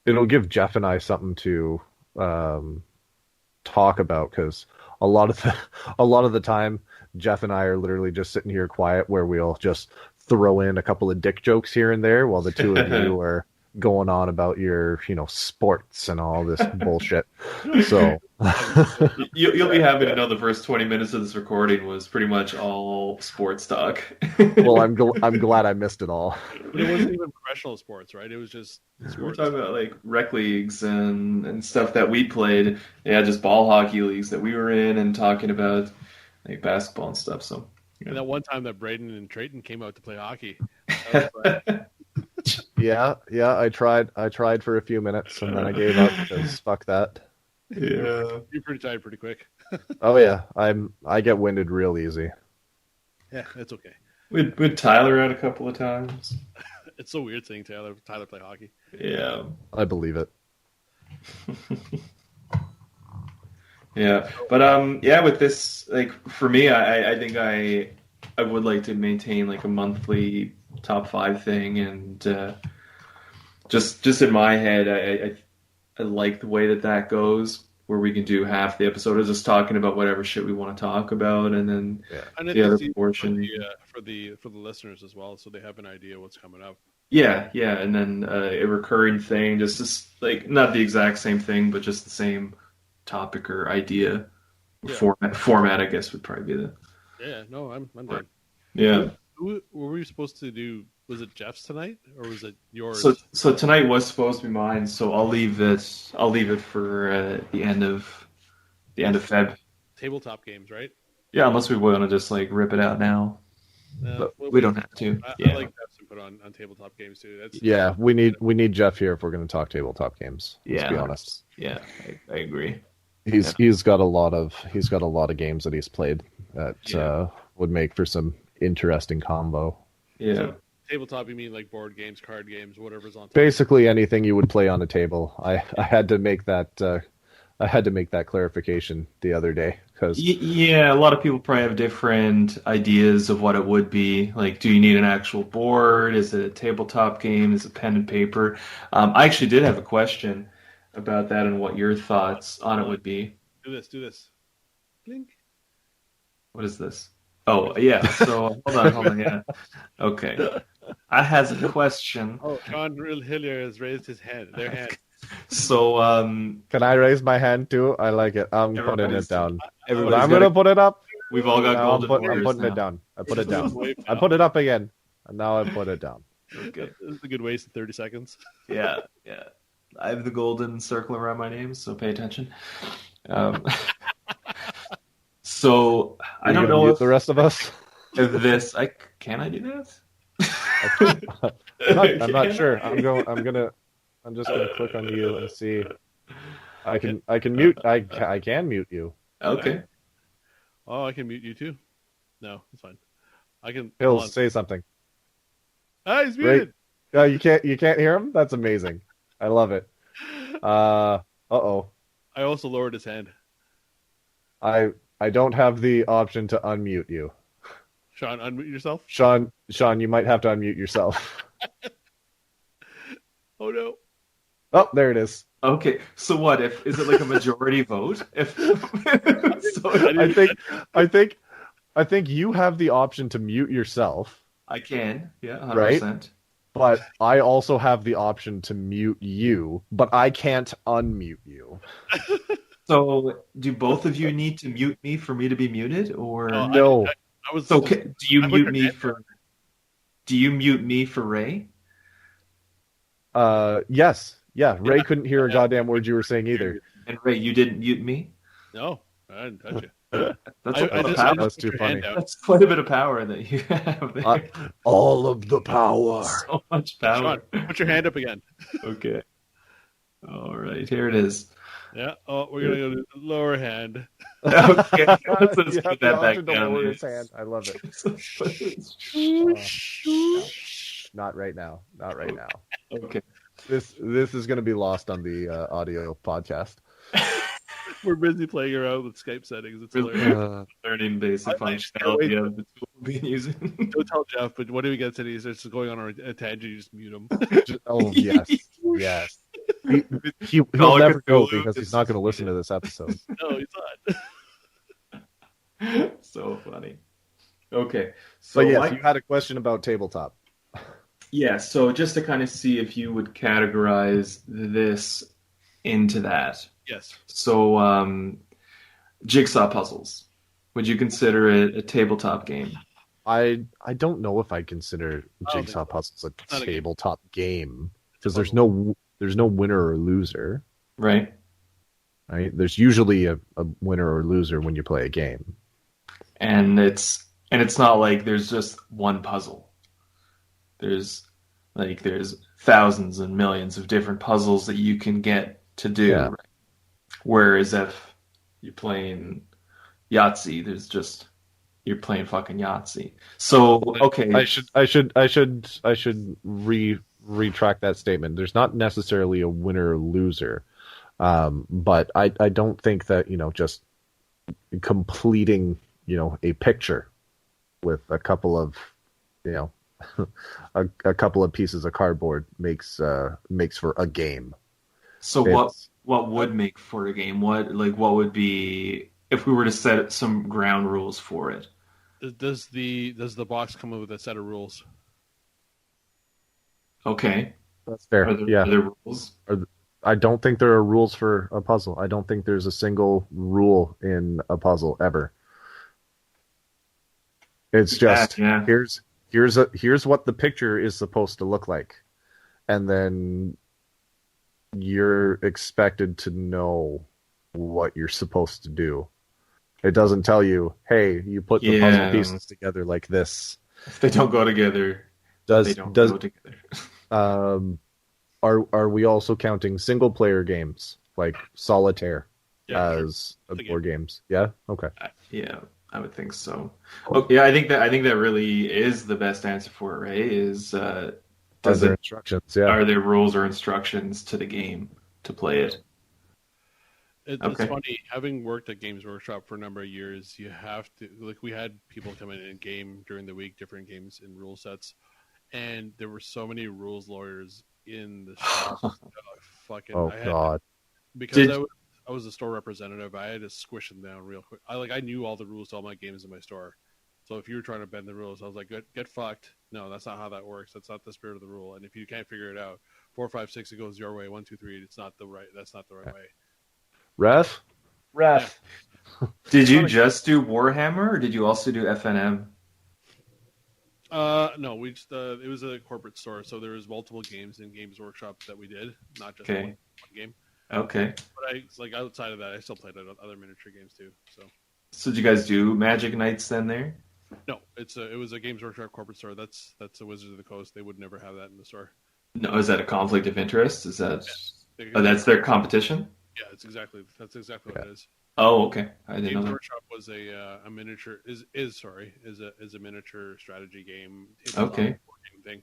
It'll give Jeff and I something to talk about, because a lot of the time Jeff and I are literally just sitting here quiet, where we'll just throw in a couple of dick jokes here and there while the two of you are going on about your sports and all this bullshit. So you'll be happy to know the first 20 minutes of this recording was pretty much all sports talk. Well, I'm glad I missed it all. But it wasn't even professional sports, right? It was just sports. We're talking about like rec leagues and stuff that we played. Yeah, just ball hockey leagues that we were in, and talking about like basketball and stuff. So and that one time that Braden and Trayton came out to play hockey. Yeah, I tried for a few minutes, and then I gave up because fuck that. Yeah, you're pretty tired pretty quick. Oh yeah, I get winded real easy. Yeah, it's okay. We'd Tyler out a couple of times. It's so weird seeing Tyler play hockey. Yeah, I believe it. Yeah, but with this, like for me, I think I would like to maintain like a monthly top 5 thing, and just in my head, I like the way that goes, where we can do half the episode is just talking about whatever shit we want to talk about, and then the other portion for the listeners as well, so they have an idea what's coming up. Yeah, and then a recurring thing, just like not the exact same thing, but just the same topic or idea Format, I guess, would probably be the. Yeah, no, I'm done. Yeah. What were we supposed to do? Was it Jeff's tonight, or was it yours? So tonight was supposed to be mine. So I'll leave it for the end of Feb. Tabletop games, right? Yeah, unless we want to just like rip it out now. But we don't have to. I like Jeff's input on tabletop games too. We need Jeff here if we're going to talk tabletop games. Let's be honest. Yeah, I agree. He's got a lot of games that he's played that would make for some interesting combo. Yeah. So, tabletop, you mean like board games, card games, whatever's on top? Basically anything you would play on a table. I had to make that clarification the other day because a lot of people probably have different ideas of what it would be. Like, do you need an actual board? Is it a tabletop game? Is it pen and paper? I actually did have a question about that and what your thoughts on it would be. Do this. Blink. What is this? Oh, yeah. So, hold on. Yeah. Okay. I has a question. Oh, Sean Hillier has raised his hand. Their hand. So, can I raise my hand too? I like it. I'm putting it down. I'm going to put it up. We've all got golden I'm putting it down. I put it down. I put it up again. And now I put it down. Okay. This is a good waste of 30 seconds. Yeah. I have the golden circle around my name, so pay attention. So I don't know if the rest of us. Can I do that? I'm not sure. I'm just gonna click on you and see. I can mute. I can mute you. Okay. Oh, I can mute you too. No, it's fine. I can. Phil, say something. Ah, he's muted. You can't hear him. That's amazing. I love it. Uh-oh. I also lowered his hand. I don't have the option to unmute you. Sean, unmute yourself. Sean, you might have to unmute yourself. Oh no. Oh, there it is. Okay, so what is it like a majority vote? I think you have the option to mute yourself. I can, yeah, 100%. Right? But I also have the option to mute you, but I can't unmute you. So, do both of you need to mute me for me to be muted, or no? I was. So, do you mute me for? Do you mute me for Ray? Yes. Yeah, Ray couldn't hear a goddamn word you were saying either. And Ray, you didn't mute me? No, I didn't touch you. That's too funny. That's quite a bit of power that you have there. All of the power. So much power. Sean, put your hand up again. Okay. All right, here it is. Yeah. Oh, we're gonna go to the lower hand. Okay. Let's put that back down. His hand. I love it. Not right now. Not right now. Okay. This is going to be lost on the audio podcast. We're busy playing around with Skype settings. It's hilarious. Learning basic functionality of the tool we've been using. Don't tell Jeff, but what do we get today? He's just going on a tangent. You just mute him. Yes. He'll never go because he's not going to listen to this episode. No, he's not. So funny. Okay. So yes, you had a question about tabletop. Yeah, so just to kind of see if you would categorize this into that. Yes. So, jigsaw puzzles. Would you consider it a tabletop game? I don't know if I'd consider jigsaw puzzles a tabletop game because there's no winner or loser. Right. Right. There's usually a winner or loser when you play a game. And it's not like there's just one puzzle. There's thousands and millions of different puzzles that you can get to do. Yeah. Right? Whereas if you're playing Yahtzee, you're playing fucking Yahtzee. So okay, I should retract that statement. There's not necessarily a winner or loser, but I don't think that just completing a picture with a couple of a couple of pieces of cardboard makes for a game. So what would make for a game? What would be if we were to set some ground rules for it? Does the box come with a set of rules? Okay, that's fair. Are there rules? I don't think there are rules for a puzzle. I don't think there's a single rule in a puzzle ever. It's just here's what the picture is supposed to look like, and then you're expected to know what you're supposed to do. It doesn't tell you, hey, you put the puzzle pieces together like this. If they don't go together, they don't go together. Are we also counting single player games like Solitaire as board games? Yeah. Okay. Yeah, I would think so. Okay, yeah, I think that really is the best answer for it, right? Is are there instructions? Yeah. Are there rules or instructions to the game to play it? It's funny, having worked at Games Workshop for a number of years, you have to, like, we had people come in and game during the week, different games and rule sets, and there were so many rules lawyers in the shop. God. Because I was a store representative, I had to squish them down real quick. I knew all the rules to all my games in my store. So if you were trying to bend the rules, I was like, get fucked. No, that's not how that works. That's not the spirit of the rule. And if you can't figure it out, 4, 5, 6, it goes your way. 1, 2, 3, that's not the right way. Ref. Yeah. Did you just do Warhammer, or did you also do FNM? No, we just it was a corporate store, so there was multiple games in Games Workshop that we did, not just one game. Okay. But outside of that, I still played other miniature games too. So did you guys do Magic Nights then there? No, it was a Games Workshop corporate store. That's a Wizards of the Coast. They would never have that in the store. No, is that a conflict of interest? Is that that's their competition? Yeah, that's exactly what it is. Oh, okay. I didn't know Games that. Workshop was a miniature is a miniature strategy game. Okay. Thing.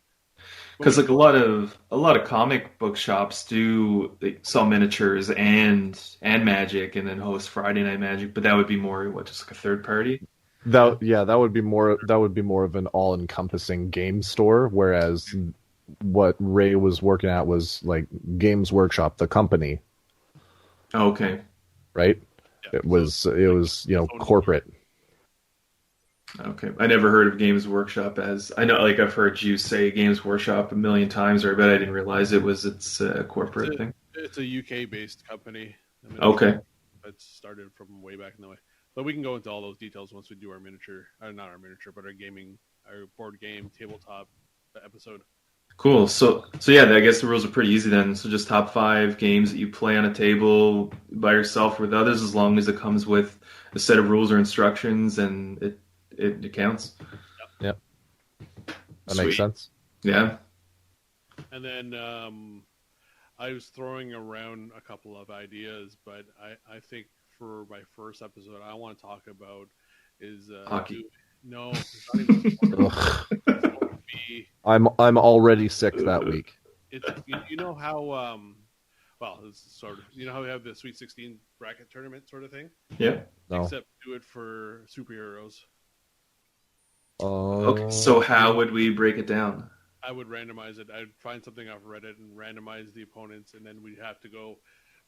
Because like a lot of comic book shops they sell miniatures and Magic, and then host Friday Night Magic, but that would be more just like a third party. That would be more of an all-encompassing game store, whereas what Ray was working at was like Games Workshop, the company. Okay. Right? Yeah, it was corporate. Okay. I never heard of Games Workshop as... I know, like, I've heard you say Games Workshop a million times, or I bet I didn't realize it's a corporate thing. It's a UK-based company. Okay. It started from way back in the way. But we can go into all those details once we do our miniature... not our miniature, but our board game, tabletop episode. Cool. So yeah, I guess the rules are pretty easy then. So just top 5 games that you play on a table by yourself or with others, as long as it comes with a set of rules or instructions and it counts. Yep. That makes sense. Yeah. And then I was throwing around a couple of ideas, but I think for my first episode, I want to talk about is hockey. No, it's not even I'm already sick that week. You know how it's sort of, you know how we have the Sweet 16 bracket tournament sort of thing? Yeah. No. Except do it for superheroes. Okay. So how would we break it down? I would randomize it. I'd find something off Reddit and randomize the opponents, and then we'd have to go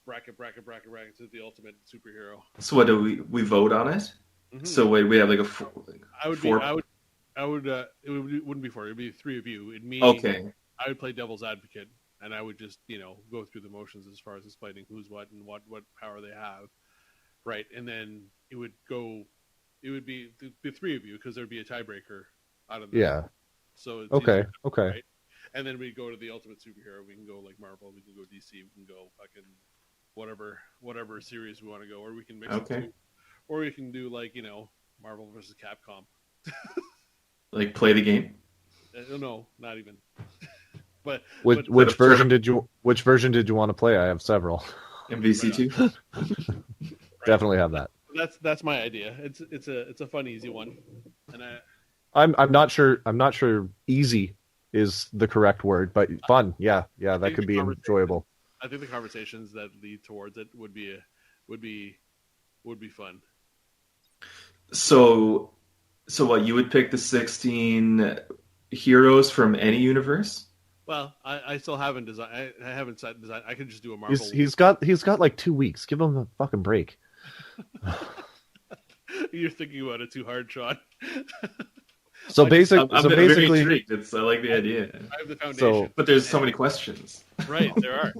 bracket to the ultimate superhero. So what do we vote on it? Mm-hmm. So we have like a four. It wouldn't be 4. It'd be 3 of you. It'd me. Okay. I would play devil's advocate, and I would just go through the motions as far as explaining who's what and what power they have, right? And then it would be the 3 of you, because there'd be a tiebreaker out of them. Yeah. So it's okay. Right? And then we go to the ultimate superhero. We can go like Marvel. We can go DC. We can go fucking whatever series we want to go, or we can mix it too. Or we can do like Marvel versus Capcom. Like play the game? No, not even. But which version did you want to play? I have several. MVC2. Right. Definitely have that. That's my idea. It's a fun, easy one, and I'm not sure easy is the correct word, but fun. Yeah, that could be enjoyable. I think the conversations that lead towards it would be fun. So what, you would pick the 16 heroes from any universe? Well, I still haven't designed. I haven't set design. I could just do a Marvel. He's got like 2 weeks. Give him a fucking break. You're thinking about it too hard, Sean. So basically, very intrigued. I like the idea. I have the foundation. But there's so many questions. Right, there are.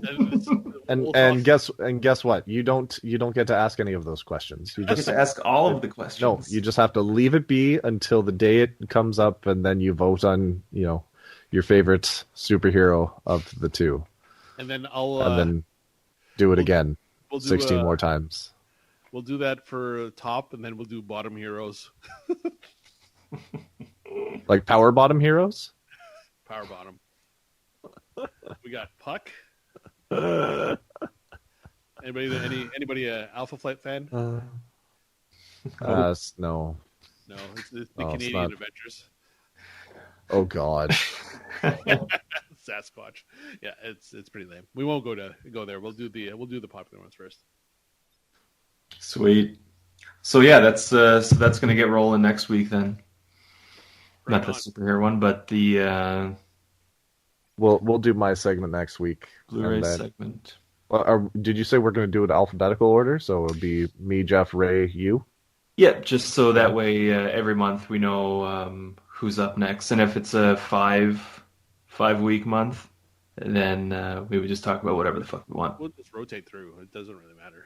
And guess what? You don't get to ask any of those questions. You just ask all of the questions. No, you just have to leave it be until the day it comes up, and then you vote on your favorite superhero of the two. And then do it again. We'll 16 more times. We'll do that for top, and then we'll do bottom heroes. Like power bottom heroes? Power bottom. We got Puck. Anybody a Alpha Flight fan? No. No, it's the Canadian Adventures. Oh God. Sasquatch. Yeah, it's pretty lame. We won't go there. We'll do the popular ones first. Sweet. So yeah, that's going to get rolling next week then. Right. Not the superhero one, but the we'll do my segment next week. Blu-ray segment. Did you say we're going to do it in alphabetical order? So it'll be me, Jeff, Ray, you. Yeah, just so that way every month we know who's up next, and if it's a 5-week month, then we would just talk about whatever the fuck we want. We'll just rotate through. It doesn't really matter.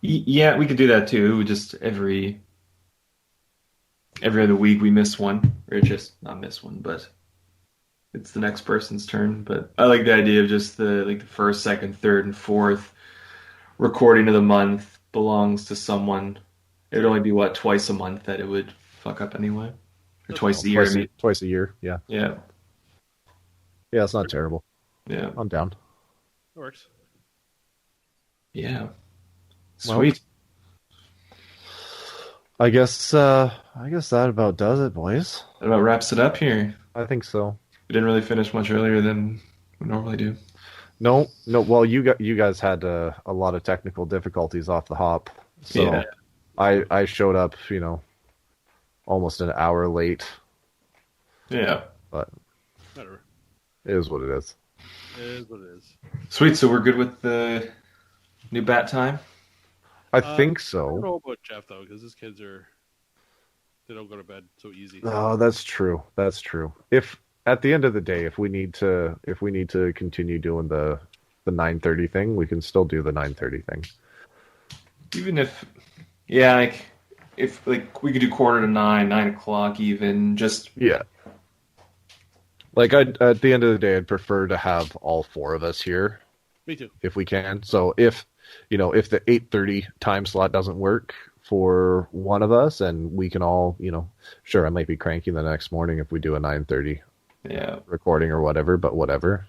Yeah, we could do that too. Just every other week we miss one, or just not miss one, but it's the next person's turn. But I like the idea of just the first, second, third, and fourth recording of the month belongs to someone. It would only be twice a month that it would fuck up anyway, or twice a year. Twice a year, yeah. Yeah, it's not terrible. Yeah, I'm down. It works. Yeah. Sweet. Well, I guess that about does it, boys. That about wraps it up here. I think so. We didn't really finish much earlier than we normally do. No. Well, you guys had a lot of technical difficulties off the hop, so yeah. I showed up, almost an hour late. Yeah, but whatever. It is what it is. It is what it is. Sweet. So we're good with the new bat time? I think so. I don't know about Jeff though, because his kids they don't go to bed so easy. Oh, that's true. That's true. If at the end of the day, if we need to continue doing the 9:30 thing, we can still do the 9:30 thing. Even if we could do 8:45, 9 o'clock even, just yeah. Like at the end of the day, I'd prefer to have all four of us here. Me too. If we can. So if the 8:30 time slot doesn't work for one of us, and we can all, sure, I might be cranky the next morning if we do a 9:30 recording or whatever, but whatever,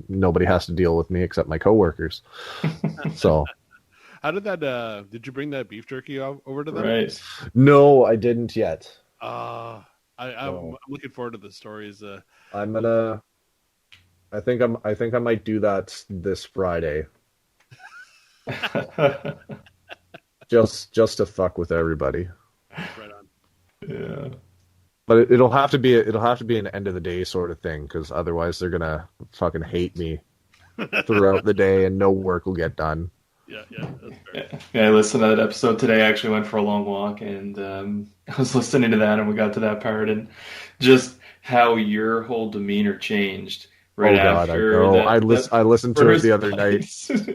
nobody has to deal with me except my coworkers. So how did that, did you bring that beef jerky over to them? Right. No, I didn't yet. I'm looking forward to the stories. I think I might do that this Friday. just to fuck with everybody. Right on. Yeah. But it'll have to be an end of the day sort of thing, because otherwise they're gonna fucking hate me throughout the day and no work will get done. Yeah, that's fair. Yeah, I listened to that episode today. I actually went for a long walk, and I was listening to that, and we got to that part, and just how your whole demeanor changed right after. I listened to it the other night.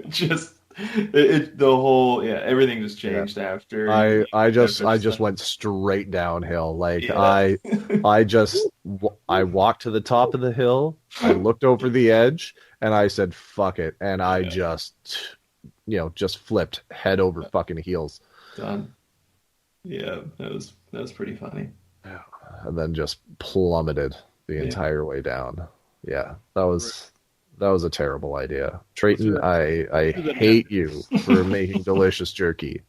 Just everything just changed after. I just went straight downhill. Like I walked to the top of the hill. I looked over the edge, and I said, "Fuck it," and I just flipped head over fucking heels. Done. Yeah, that was pretty funny. Yeah. And then just plummeted the entire way down. Yeah, that was a terrible idea. Trayton, I hate you for making delicious jerky.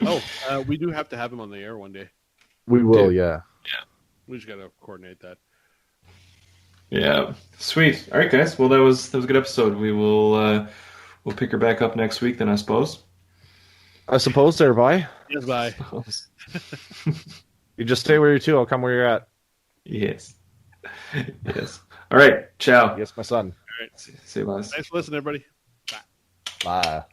Oh, we do have to have him on the air one day. We will, yeah. Yeah. We just got to coordinate that. Yeah. Sweet. All right, guys. Well, that was a good episode. We will we'll pick her back up next week then, I suppose. I suppose there, bye. Yes, bye. You just stay where you're to. I'll come where you're at. Yes. Yes. All right. Ciao. Yes, my son. All right. See you, guys. Thanks for listening, everybody. Bye.